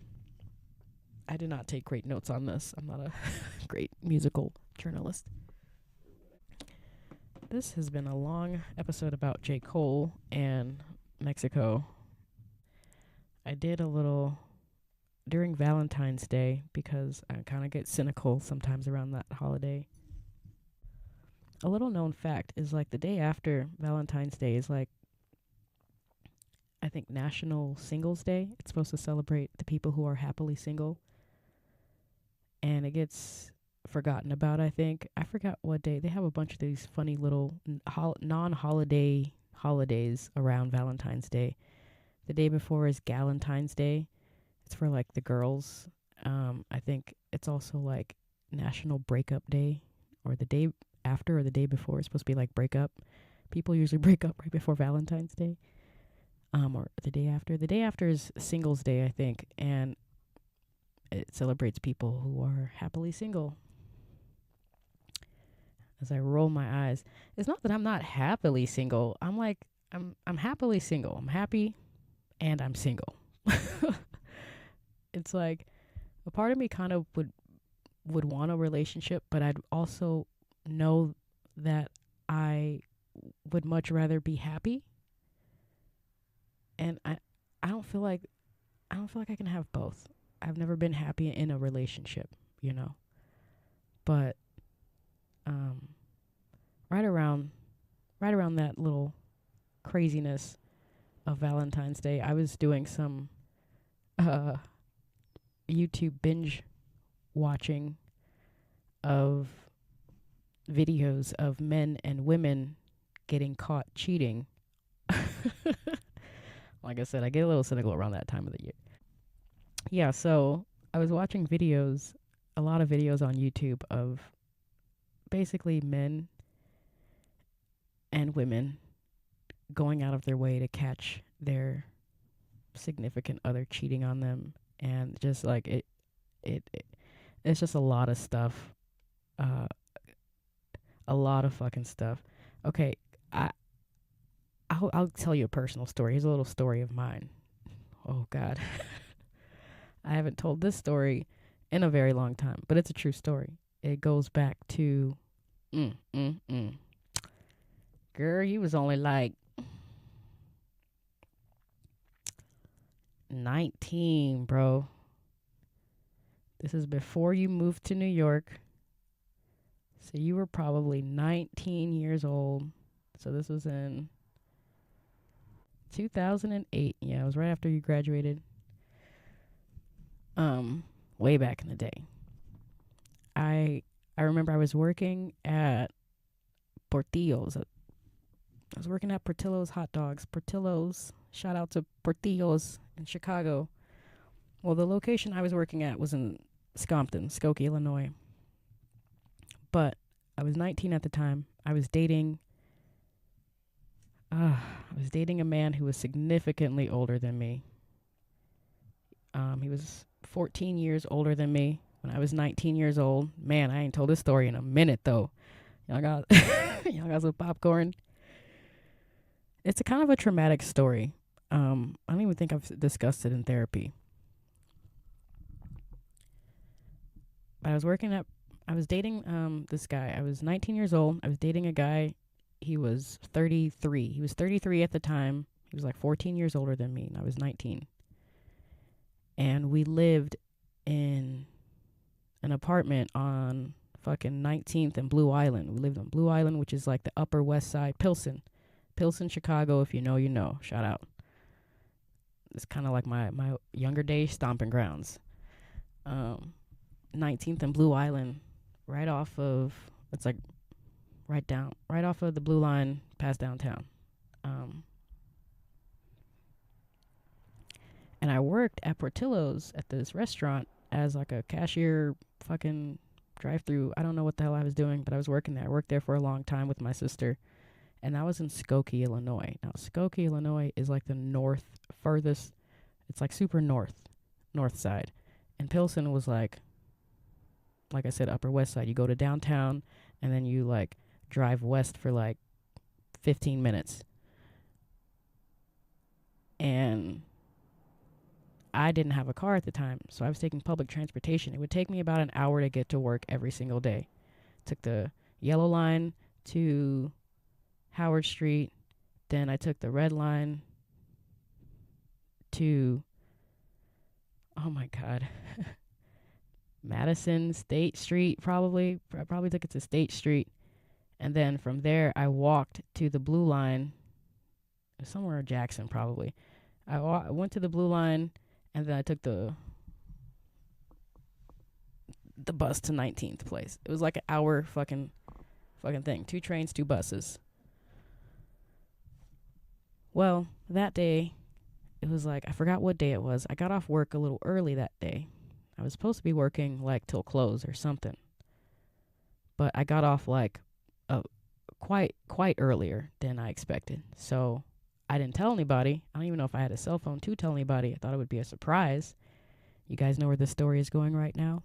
I did not take great notes on this. I'm not a great musical journalist. This has been a long episode about J. Cole and Mexico. I did a little... during Valentine's Day, because I kind of get cynical sometimes around that holiday. A little known fact is like the day after Valentine's Day is like, I think, National Singles Day. It's supposed to celebrate the people who are happily single. And it gets forgotten about, I think. I forgot what day. They have a bunch of these funny little non-holiday holidays around Valentine's Day. The day before is Galentine's Day. It's for like the girls. I think it's also like National Breakup Day, or the day after or the day before. It's supposed to be like breakup. People usually break up right before Valentine's Day. Or the day after. The day after is Singles Day, I think, and it celebrates people who are happily single. As I roll my eyes, it's not that I'm not happily single. I'm happily single. I'm happy, and I'm single. It's like a part of me kind of would want a relationship, but I'd also know that I would much rather be happy. And I don't feel like I can have both. I've never been happy in a relationship, But right around that little craziness of Valentine's Day, I was doing some YouTube binge watching of videos of men and women getting caught cheating. Like I said, I get a little cynical around that time of the year. Yeah, so I was watching a lot of videos on YouTube of basically men and women going out of their way to catch their significant other cheating on them, and just like it's just a lot of stuff, a lot of fucking stuff. Okay, I'll tell you a personal story. Here's a little story of mine. Oh God, I haven't told this story in a very long time, but it's a true story. It goes back to, girl, you was only like 19, bro. This is before you moved to New York. So you were probably 19 years old. So this was in 2008. Yeah, it was right after you graduated. Way back in the day. I remember I was working at Portillo's. I was working at Portillo's hot dogs. Portillo's. Shout out to Portillo's in Chicago. Well, the location I was working at was in Skokie, Illinois. But I was 19 at the time. I was dating a man who was significantly older than me. He was 14 years older than me when I was 19 years old. Man, I ain't told this story in a minute though. Y'all got y'all got some popcorn. It's a kind of a traumatic story. I don't even think I've discussed it in therapy. But I was dating this guy. I was 19 years old. I was dating a guy. He was 33. He was 33 at the time. He was like 14 years older than me, and I was 19. And we lived in an apartment on fucking 19th and Blue Island. We lived on Blue Island, which is like the Upper West Side, Pilsen, Chicago. If you know, you know. Shout out. It's kind of like my younger days stomping grounds. 19th and Blue Island, right off of the Blue Line past downtown. And I worked at Portillo's at this restaurant as like a cashier, fucking drive-through. I don't know what the hell I was doing, but I was working there. I worked there for a long time with my sister, and that was in Skokie, Illinois. Now, Skokie, Illinois is like the furthest. It's like super north side. And Pilsen was like I said, Upper West Side. You go to downtown, and then you like drive west for like 15 minutes. And I didn't have a car at the time, so I was taking public transportation. It would take me about an hour to get to work every single day. Took the yellow line to Howard Street. Then I took the red line to, oh my God, Madison State Street, probably. I probably took it to State Street. And then from there, I walked to the blue line, somewhere in Jackson, probably. I went to the blue line, and then I took the bus to 19th place. It was like an hour fucking thing. 2 trains, 2 buses. Well, that day, it was like, I forgot what day it was. I got off work a little early that day. I was supposed to be working like till close or something. But I got off like quite earlier than I expected. So I didn't tell anybody. I don't even know if I had a cell phone to tell anybody. I thought it would be a surprise. You guys know where this story is going right now?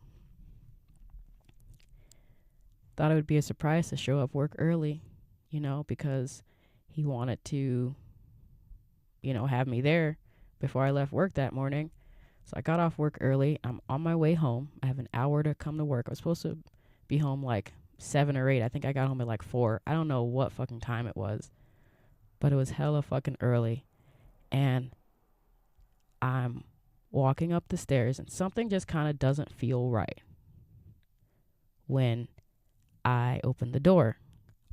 Thought it would be a surprise to show up work early, because he wanted to, have me there before I left work that morning. So I got off work early. I'm on my way home. I have an hour to come to work. I was supposed to be home like 7 or 8. I think I got home at like 4. I don't know what fucking time it was, but it was hella fucking early. And I'm walking up the stairs, and something just kind of doesn't feel right when I open the door.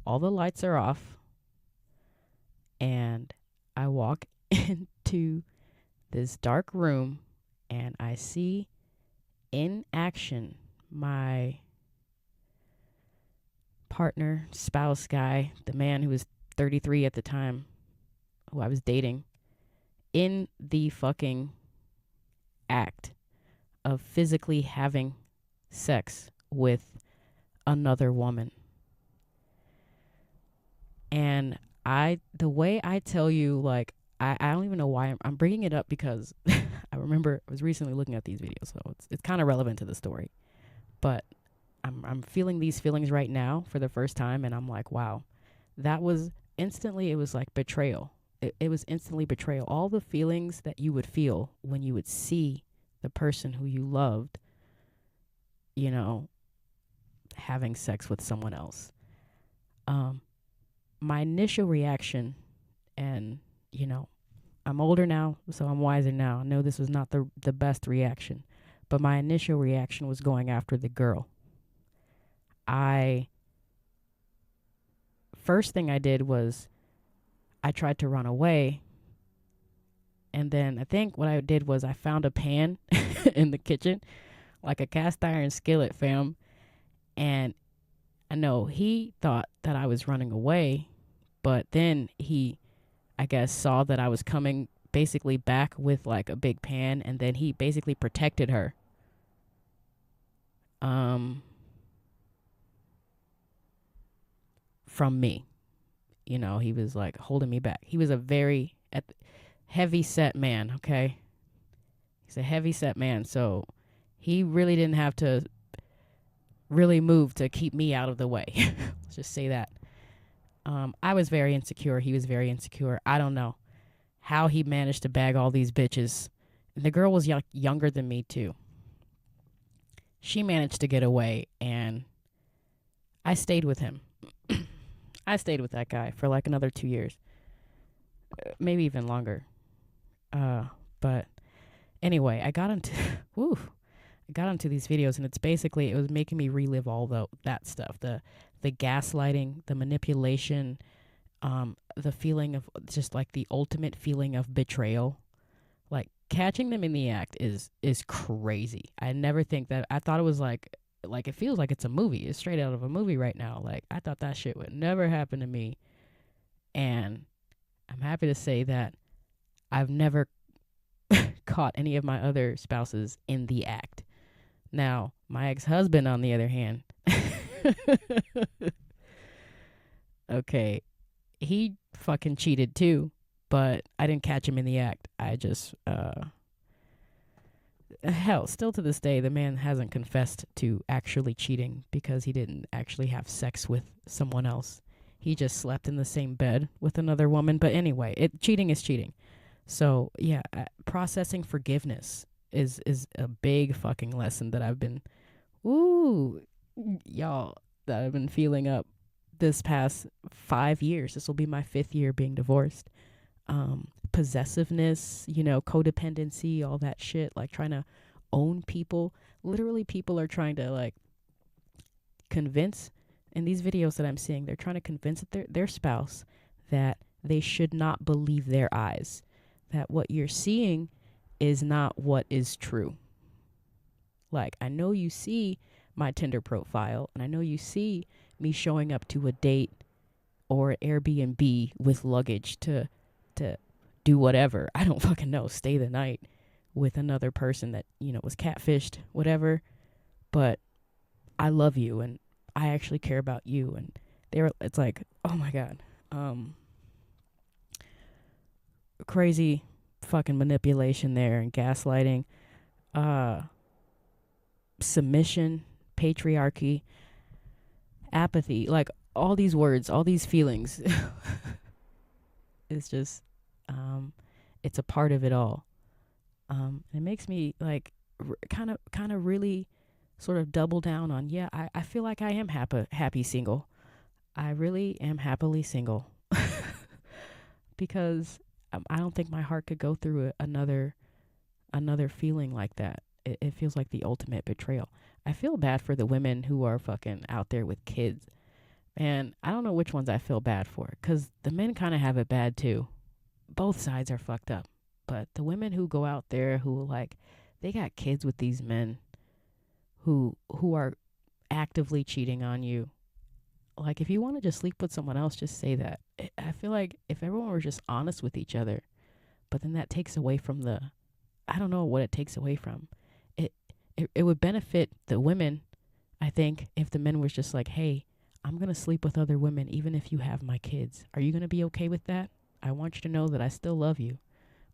All the lights are off, and I walk into this dark room, and I see in action my partner, spouse guy, the man who was 33 at the time, who I was dating, in the fucking act of physically having sex with another woman. And the way I tell you, like, I don't even know why I'm bringing it up, because I remember I was recently looking at these videos, so it's kind of relevant to the story. But I'm feeling these feelings right now for the first time, and I'm like, wow, that was instantly, it was like betrayal. It was instantly betrayal. All the feelings that you would feel when you would see the person who you loved, you know, having sex with someone else. My initial reaction, and, you know, I'm older now, so I'm wiser now. I know this was not the best reaction, but my initial reaction was going after the girl. First thing I did was I tried to run away. And then I think what I did was I found a pan in the kitchen, like a cast iron skillet, fam. And I know he thought that I was running away, but then he, I guess, saw that I was coming basically back with like a big pan, and then he basically protected her. From me. You know, he was like holding me back. He was a very heavy set man, okay? He's a heavy set man, so he really didn't have to really move to keep me out of the way. Let's just say that. I was very insecure. He was very insecure. I don't know how he managed to bag all these bitches. And the girl was younger than me, too. She managed to get away, and I stayed with him. I stayed with that guy for like another 2 years. Maybe even longer. But anyway, I got into these videos, and it was making me relive all that stuff. The gaslighting, the manipulation, the feeling of just like the ultimate feeling of betrayal. Like, catching them in the act is crazy. I never think that. I thought it was like it feels like it's a movie. It's straight out of a movie right now. Like, I thought that shit would never happen to me. And I'm happy to say that I've never caught any of my other spouses in the act. Now, my ex-husband, on the other hand, okay, he fucking cheated too, but I didn't catch him in the act. I just, hell, still to this day, the man hasn't confessed to actually cheating because he didn't actually have sex with someone else. He just slept in the same bed with another woman. But anyway, cheating is cheating. So, yeah, processing forgiveness is a big fucking lesson that I've been, that I've been feeling up this past 5 years. This will be my 5th year being divorced. Possessiveness, codependency, all that shit, like trying to own people. Literally, people are trying to like convince, in these videos that I'm seeing, they're trying to convince their spouse that they should not believe their eyes, that what you're seeing is not what is true. Like, I know you see my Tinder profile, and I know you see me showing up to a date or an Airbnb with luggage to do whatever. I don't fucking know. Stay the night with another person that, was catfished, whatever. But I love you, and I actually care about you. And it's like, oh my God. Crazy fucking manipulation there, and gaslighting, submission, patriarchy, apathy, like all these words, all these feelings. It's just, it's a part of it all. It makes me like kind of really sort of double down on, I feel like I am happy single. I really am happily single. Because I don't think my heart could go through another feeling like that. It feels like the ultimate betrayal. I feel bad for the women who are fucking out there with kids. And I don't know which ones I feel bad for, because the men kind of have it bad too. Both sides are fucked up. But the women who go out there who like, they got kids with these men who are actively cheating on you. Like, if you want to just sleep with someone else, just say that. I feel like if everyone were just honest with each other, but then that takes away from I don't know what it takes away from. It would benefit the women, I think, if the men was just like, hey, I'm going to sleep with other women even if you have my kids. Are you going to be okay with that? I want you to know that I still love you,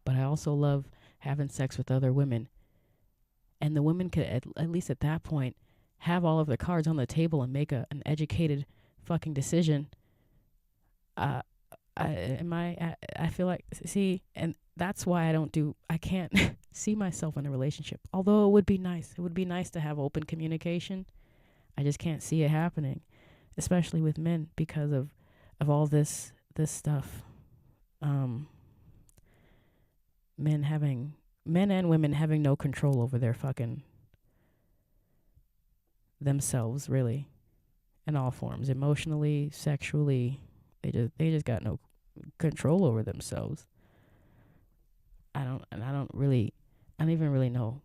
but I also love having sex with other women. And the women could, at least at that point, have all of the cards on the table and make an educated fucking decision. I feel like, see, and that's why I can't see myself in a relationship. Although it would be nice. It would be nice to have open communication. I just can't see it happening, especially with men because of all this stuff. Men and women having no control over their fucking themselves, really, in all forms, emotionally, sexually. They just got no control over themselves. I don't even really know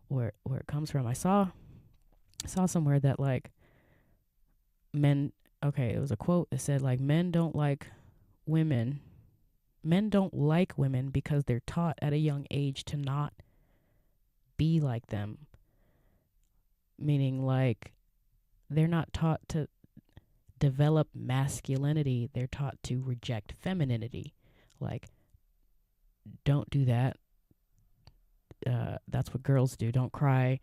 where it comes from. I saw somewhere that like men, okay, it was a quote that said like men don't like women because they're taught at a young age to not be like them. Meaning like they're not taught to develop masculinity, they're taught to reject femininity. Like, don't do that. That's what girls do. Don't cry.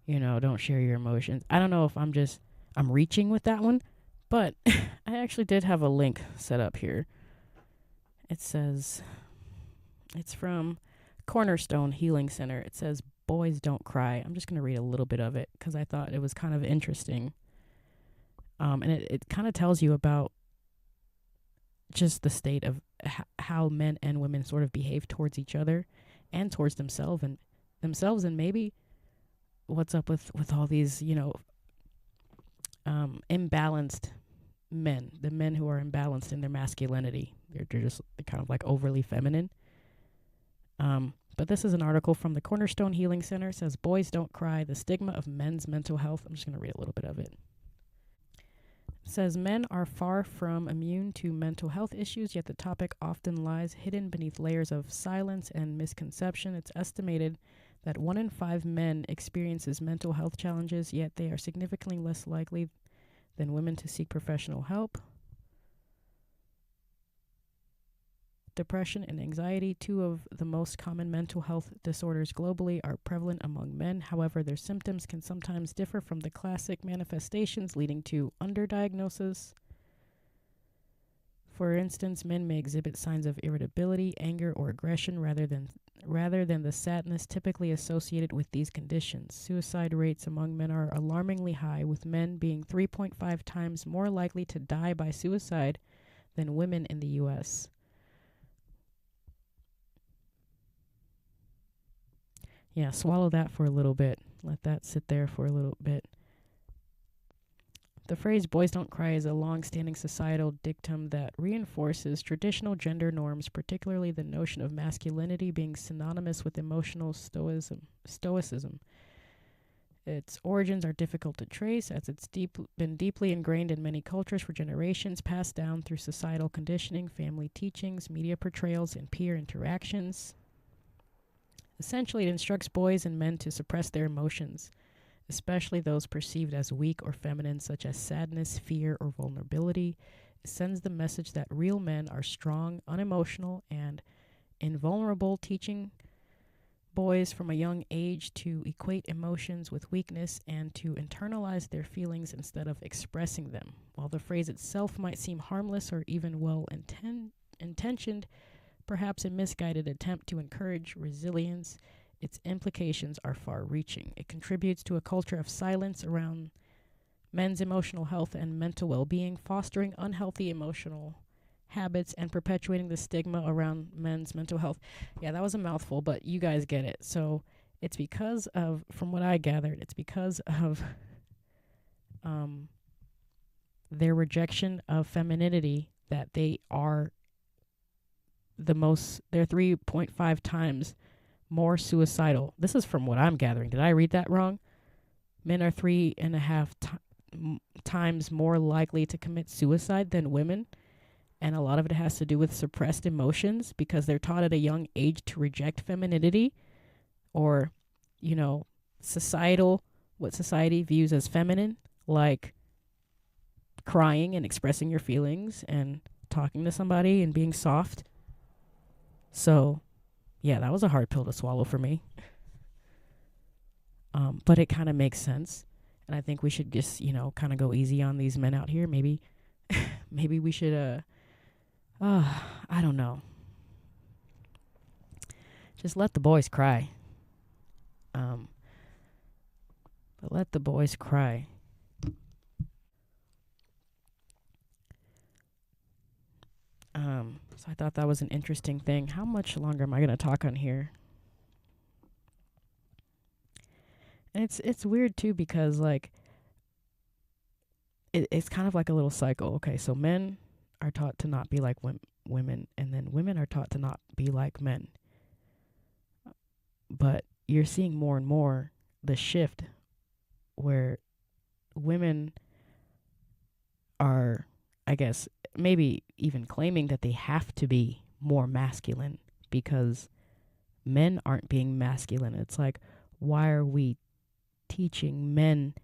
Don't share your emotions. I don't know if I'm reaching with that one, but I actually did have a link set up here. It says, it's from Cornerstone Healing Center. It says, "Boys don't cry." I'm just going to read a little bit of it because I thought it was kind of interesting. And it kind of tells you about just the state of how men and women sort of behave towards each other and towards themselves and maybe what's up with all these, imbalanced men, the men who are imbalanced in their masculinity. They're kind of like overly feminine. But this is an article from the Cornerstone Healing Center. It says, "Boys don't cry, the stigma of men's mental health." I'm just going to read a little bit of it. It says, "Men are far from immune to mental health issues, yet the topic often lies hidden beneath layers of silence and misconception. It's estimated that 1 in 5 men experiences mental health challenges, yet they are significantly less likely than women to seek professional help. Depression and anxiety, 2 of the most common mental health disorders globally, are prevalent among men. However, their symptoms can sometimes differ from the classic manifestations, leading to underdiagnosis. For instance, men may exhibit signs of irritability, anger, or aggression rather than the sadness typically associated with these conditions. Suicide rates among men are alarmingly high, with men being 3.5 times more likely to die by suicide than women in the U.S. Yeah, swallow that for a little bit. Let that sit there for a little bit. The phrase "boys don't cry" is a long-standing societal dictum that reinforces traditional gender norms, particularly the notion of masculinity being synonymous with emotional stoicism. Its origins are difficult to trace, as it's been deeply ingrained in many cultures for generations, passed down through societal conditioning, family teachings, media portrayals, and peer interactions. Essentially, it instructs boys and men to suppress their emotions, especially those perceived as weak or feminine, such as sadness, fear, or vulnerability. It sends the message that real men are strong, unemotional, and invulnerable, teaching boys from a young age to equate emotions with weakness and to internalize their feelings instead of expressing them. While the phrase itself might seem harmless or even well-intentioned, perhaps a misguided attempt to encourage resilience, its implications are far-reaching. It contributes to a culture of silence around men's emotional health and mental well-being, fostering unhealthy emotional habits and perpetuating the stigma around men's mental health. Yeah, that was a mouthful, but you guys get it. So it's because of, from what I gathered, it's because of their rejection of femininity that they are they're 3.5 times more suicidal. This is from what I'm gathering. Did I read that wrong? Men are 3.5 times more likely to commit suicide than women. And a lot of it has to do with suppressed emotions because they're taught at a young age to reject femininity or, what society views as feminine, like crying and expressing your feelings and talking to somebody and being soft. So, yeah, that was a hard pill to swallow for me. But it kind of makes sense. And I think we should just, kind of go easy on these men out here. Maybe we should, I don't know. Just let the boys cry. But let the boys cry. So I thought that was an interesting thing. How much longer am I going to talk on here? And it's weird too because it's kind of like a little cycle. Okay, so men are taught to not be like women, and then women are taught to not be like men. But you're seeing more and more the shift where women are, I guess, maybe even claiming that they have to be more masculine because men aren't being masculine. It's like, why are we teaching men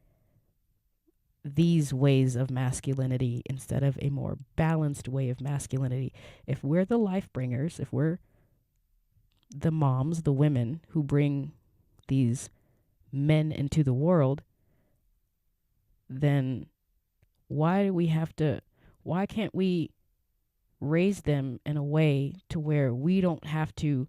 these ways of masculinity instead of a more balanced way of masculinity? If we're the life bringers, if we're the moms, the women who bring these men into the world, then why can't we raise them in a way to where we don't have to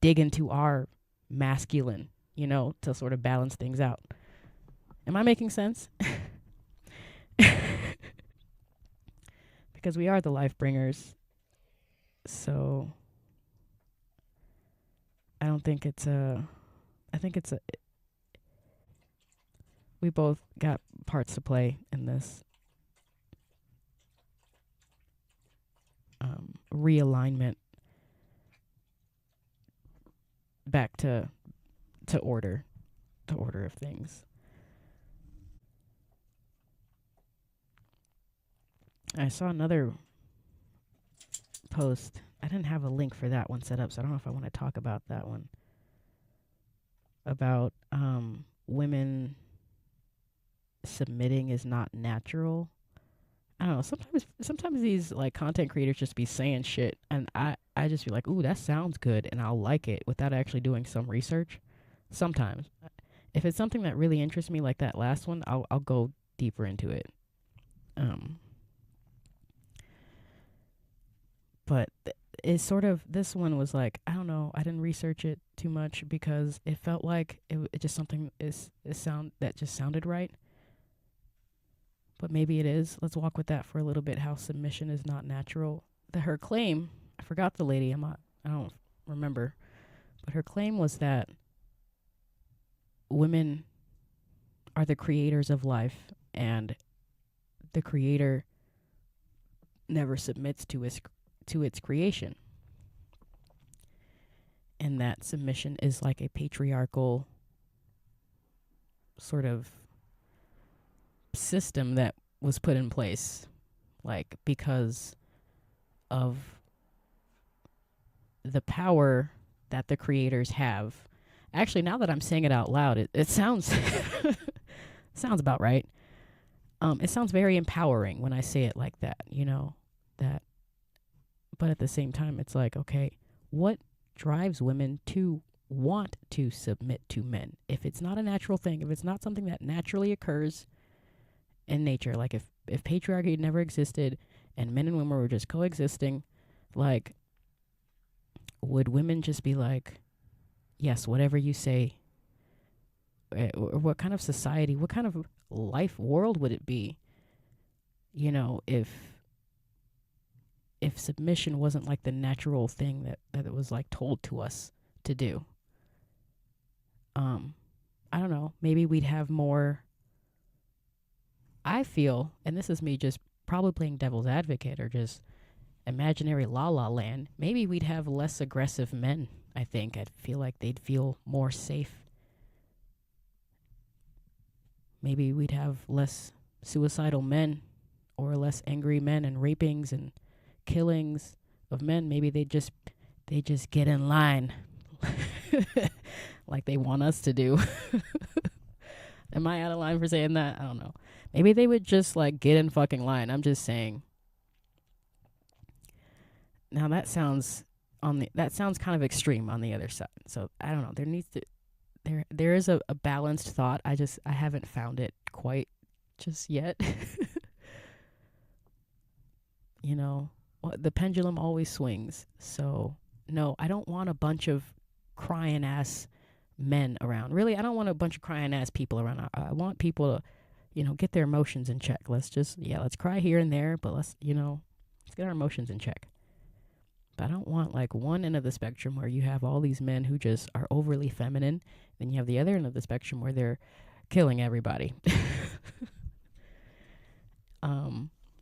dig into our masculine, to sort of balance things out? Am I making sense? Because we are the life bringers. So I don't think we both got parts to play in this realignment back to order of things. I saw another post. I didn't have a link for that one set up, so I don't know if I want to talk about that one. About women submitting is not natural. I don't know. Sometimes these content creators just be saying shit, and I just be like, ooh, that sounds good, and I'll like it without actually doing some research. Sometimes, if it's something that really interests me, like that last one, I'll go deeper into it. But it's sort of, this one was like, I don't know, I didn't research it too much because it felt like it just something that just sounded right. But maybe it is. Let's walk with that for a little bit. How submission is not natural. Her claim, I forgot the lady. I don't remember, but her claim was that women are the creators of life, and the creator never submits to its creation, and that submission is like a patriarchal sort of system that was put in place, because of the power that the creators have. Actually, now that I'm saying it out loud, it sounds sounds about right. It sounds very empowering when I say it like that, that. But at the same time, it's like, okay, what drives women to want to submit to men? If it's not a natural thing, if it's not something that naturally occurs in nature, like if patriarchy never existed and men and women were just coexisting, would women just be like, yes, whatever you say? Or what kind of society, what kind of life world would it be, if submission wasn't like the natural thing that it was told to us to do? I don't know, maybe we'd have more, I feel, and this is me just probably playing devil's advocate or just imaginary la la land, maybe we'd have less aggressive men. I think I'd feel like they'd feel more safe. Maybe we'd have less suicidal men or less angry men and rapings and killings of men. Maybe they just get in line like they want us to do. Am I out of line for saying that? I don't know. Maybe they would just like get in fucking line. I'm just saying. Now that sounds kind of extreme on the other side. So I don't know. There is a balanced thought. I haven't found it quite just yet. You know, the pendulum always swings. So no, I don't want a bunch of crying ass men around. Really, I don't want a bunch of crying ass people around. I want people to, get their emotions in check. Let's cry here and there, but let's get our emotions in check. But I don't want like one end of the spectrum where you have all these men who just are overly feminine. Then you have the other end of the spectrum where they're killing everybody.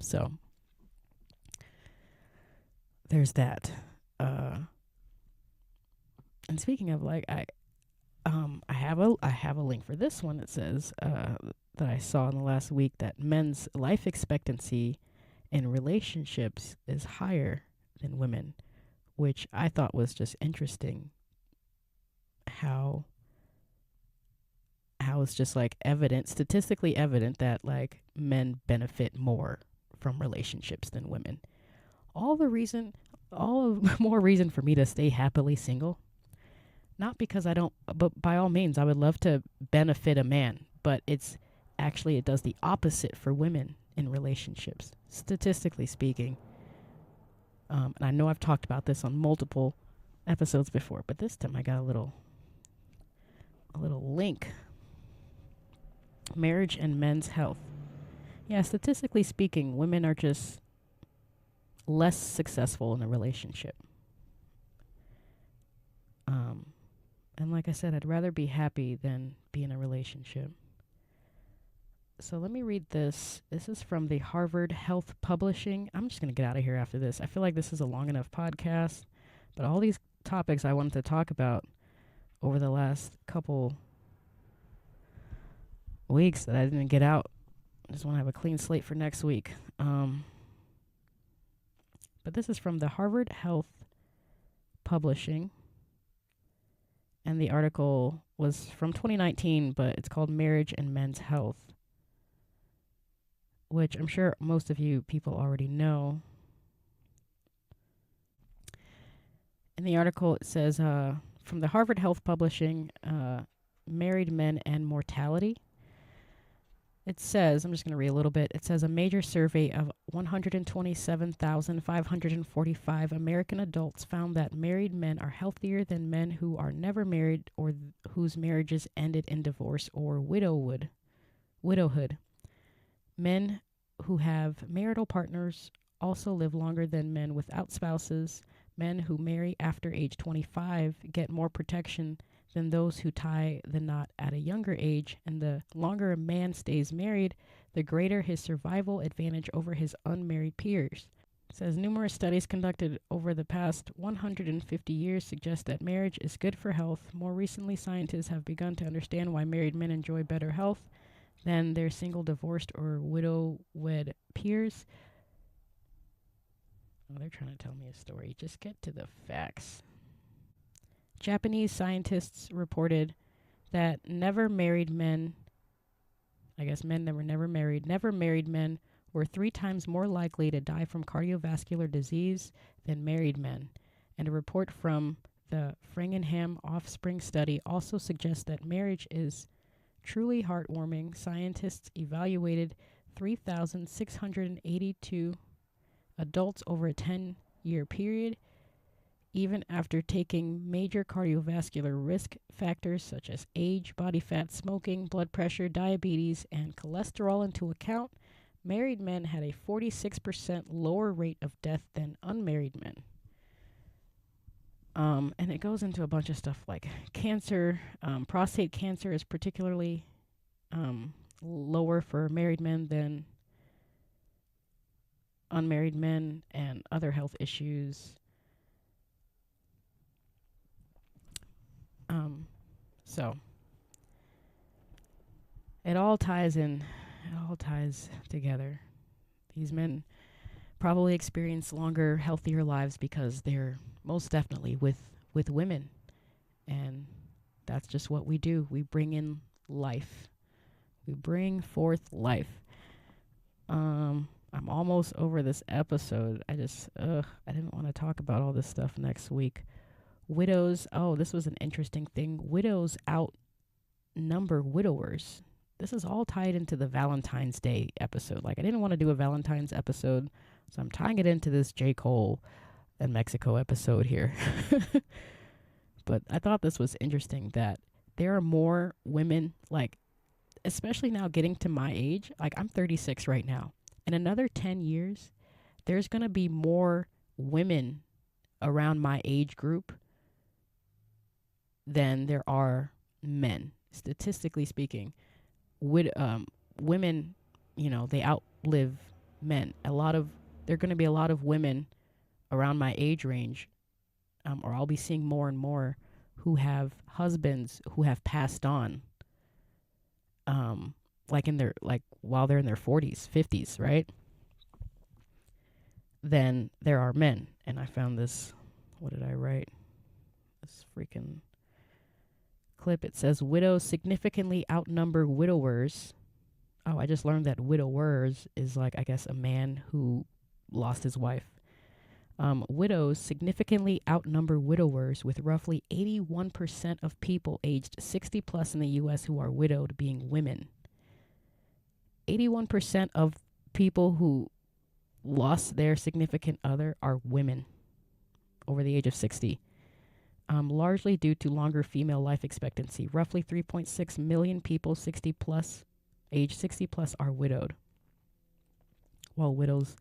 So there's that. And speaking of like, I have a link for this one that says that I saw in the last week that men's life expectancy in relationships is higher than women, which I thought was just interesting. How it's just like statistically evident that like men benefit more from relationships than women. All more reason for me to stay happily single. Not because I don't, but by all means, I would love to benefit a man, but it does the opposite for women in relationships, statistically speaking. And I know I've talked about this on multiple episodes before, but this time I got a little link. Marriage and men's health. Yeah, statistically speaking, women are just less successful in a relationship. And like I said, I'd rather be happy than be in a relationship. So let me read this. This is from the Harvard Health Publishing. I'm just going to get out of here after this. I feel like this is a long enough podcast, but all these topics I wanted to talk about over the last couple weeks that I didn't get out. I just want to have a clean slate for next week. But this is from the Harvard Health Publishing. And the article was from 2019, but it's called Marriage and Men's Health, which I'm sure most of you people already know. In the article, it says, from the Harvard Health Publishing, Married Men and Mortality. It says, I'm just going to read a little bit. It says a major survey of 127,545 American adults found that married men are healthier than men who are never married or whose marriages ended in divorce or widowhood. Men who have marital partners also live longer than men without spouses. Men who marry after age 25 get more protection than those who tie the knot at a younger age, and the longer a man stays married, the greater his survival advantage over his unmarried peers. It says numerous studies conducted over the past 150 years suggest that marriage is good for health. More recently, scientists have begun to understand why married men enjoy better health than their single, divorced, or widow-wed peers. Oh, they're trying to tell me a story. Just get to the facts. Japanese scientists reported that never married men were 3 times more likely to die from cardiovascular disease than married men. And a report from the Framingham Offspring Study also suggests that marriage is truly heartwarming. Scientists evaluated 3,682 adults over a 10-year period. Even after taking major cardiovascular risk factors such as age, body fat, smoking, blood pressure, diabetes, and cholesterol into account, married men had a 46% lower rate of death than unmarried men. And it goes into a bunch of stuff like cancer. Prostate cancer is particularly lower for married men than unmarried men, and other health issues. So it all ties together. These men probably experience longer, healthier lives because they're most definitely with women. And that's just what we do. We bring in life We bring forth life. I'm almost over this episode. I didn't want to talk about all this stuff next week. Widows. Oh, this was an interesting thing. Widows outnumber widowers. This is all tied into the Valentine's Day episode. Like, I didn't want to do a Valentine's episode, so I'm tying it into this J. Cole and Mexico episode here. But I thought this was interesting that there are more women, like, especially now getting to my age. Like, I'm 36 right now. In another 10 years, there's going to be more women around my age group than there are men. Statistically speaking, women, they outlive men. There are going to be a lot of women around my age range, or I'll be seeing more and more who have husbands who have passed on, while they're in their 40s, 50s, right? Then there are men. And I found this, what did I write? This freaking clip. It says, widows significantly outnumber widowers. Oh, I just learned that widowers is like, I guess, a man who lost his wife. Widows significantly outnumber widowers, with roughly 81% of people aged 60 plus in the U.S. who are widowed being women. 81% of people who lost their significant other are women over the age of 60, largely due to longer female life expectancy. Roughly 3.6 million people age 60 plus are widowed. While widows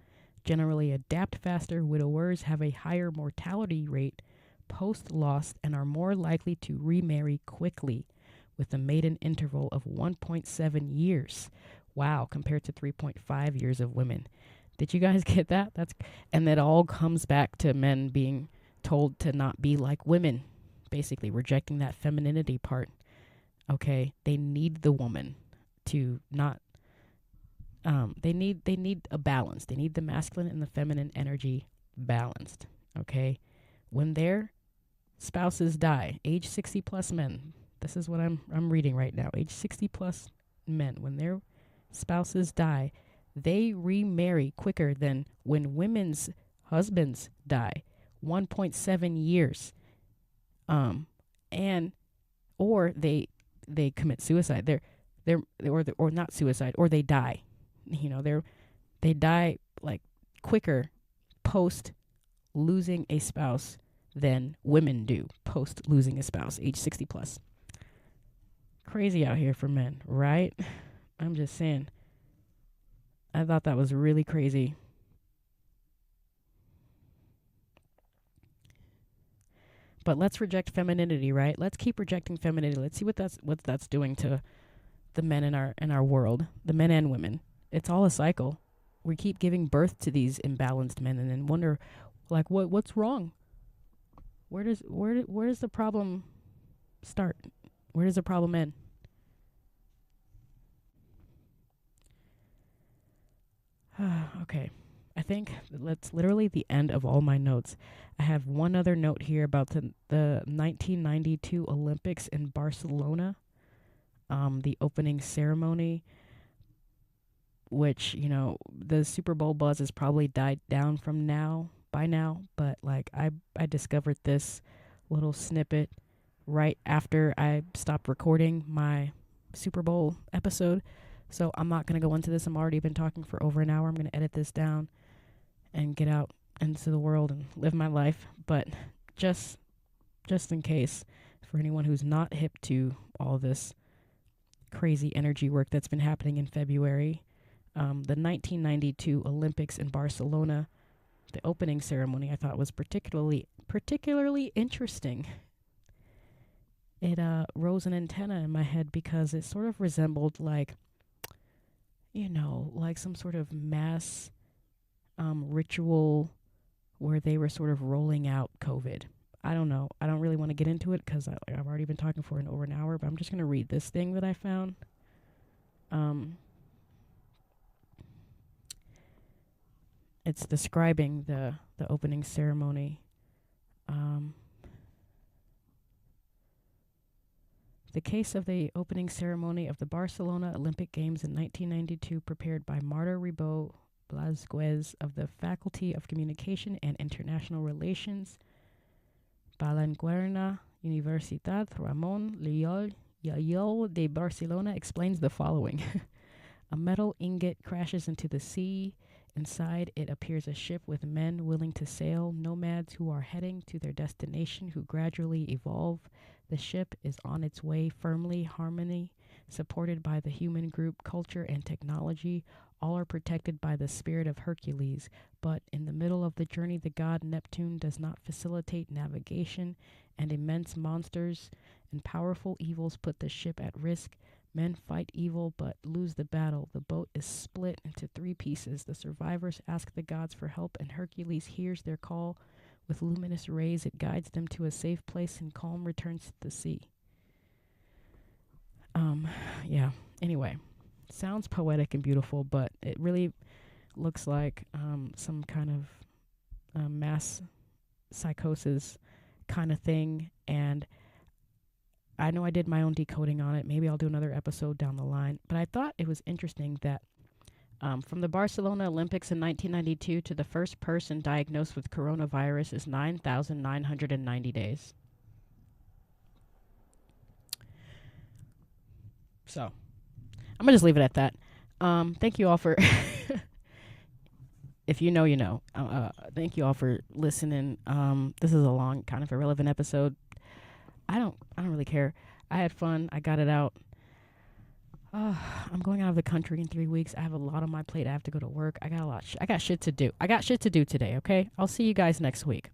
generally adapt faster, widowers have a higher mortality rate post-loss and are more likely to remarry quickly, with a maiden interval of 1.7 years. Wow, compared to 3.5 years of women. Did you guys get that? And that all comes back to men being told to not be like women, basically rejecting that femininity part. Okay, they need the woman to not. They need a balance. They need the masculine and the feminine energy balanced. Okay, when their spouses die, age 60 plus men. This is what I'm reading right now. Age 60 plus men, when their spouses die, they remarry quicker than when women's husbands die. 1.7 years. And or they commit suicide. Or not suicide, or they die. They die like quicker post losing a spouse than women do post losing a spouse, age 60 plus. Crazy out here for men, right? I'm just saying. I thought that was really crazy. But let's reject femininity, right? Let's keep rejecting femininity. Let's see what that's doing to the men in our world, the men and women. It's all a cycle. We keep giving birth to these imbalanced men and then wonder, like, what's wrong? Where does the problem start? Where does the problem end? Okay. I think that's literally the end of all my notes. I have one other note here about the 1992 Olympics in Barcelona, the opening ceremony, which, the Super Bowl buzz has probably died down by now, but like I discovered this little snippet right after I stopped recording my Super Bowl episode. So I'm not going to go into this. I'm already been talking for over an hour. I'm going to edit this down and get out into the world and live my life. But just in case, for anyone who's not hip to all this crazy energy work that's been happening in February, the 1992 Olympics in Barcelona, the opening ceremony, I thought was particularly interesting. It rose an antenna in my head because it sort of resembled like some sort of mass ritual where they were sort of rolling out COVID. I don't know. I don't really want to get into it because I've already been talking for over an hour, but I'm just going to read this thing that I found. It's describing the opening ceremony. The case of the opening ceremony of the Barcelona Olympic Games in 1992, prepared by Marta Ribó Blázquez of the Faculty of Communication and International Relations, Palenquerna Universitat Ramon Llull de Barcelona, explains the following. A metal ingot crashes into the sea. Inside it appears a ship with men willing to sail, nomads who are heading to their destination, who gradually evolve. The ship is on its way, firmly harmony, supported by the human group, culture, and technology. All are protected by the spirit of Hercules. But in the middle of the journey, the god Neptune does not facilitate navigation, and immense monsters and powerful evils put the ship at risk. Men fight evil but lose the battle. The boat is split into 3 pieces. The survivors ask the gods for help, and Hercules hears their call. With luminous rays, it guides them to a safe place, and calm returns to the sea. Yeah. Anyway, sounds poetic and beautiful, but it really looks like some kind of mass psychosis kind of thing. And I know I did my own decoding on it. Maybe I'll do another episode down the line. But I thought it was interesting that from the Barcelona Olympics in 1992 to the first person diagnosed with coronavirus is 9,990 days. So I'm going to just leave it at that. Thank you all for, if you know, you know. Thank you all for listening. This is a long, kind of irrelevant episode. I don't really care. I had fun. I got it out. I'm going out of the country in 3 weeks. I have a lot on my plate. I have to go to work. I got shit to do. I got shit to do today, okay? I'll see you guys next week.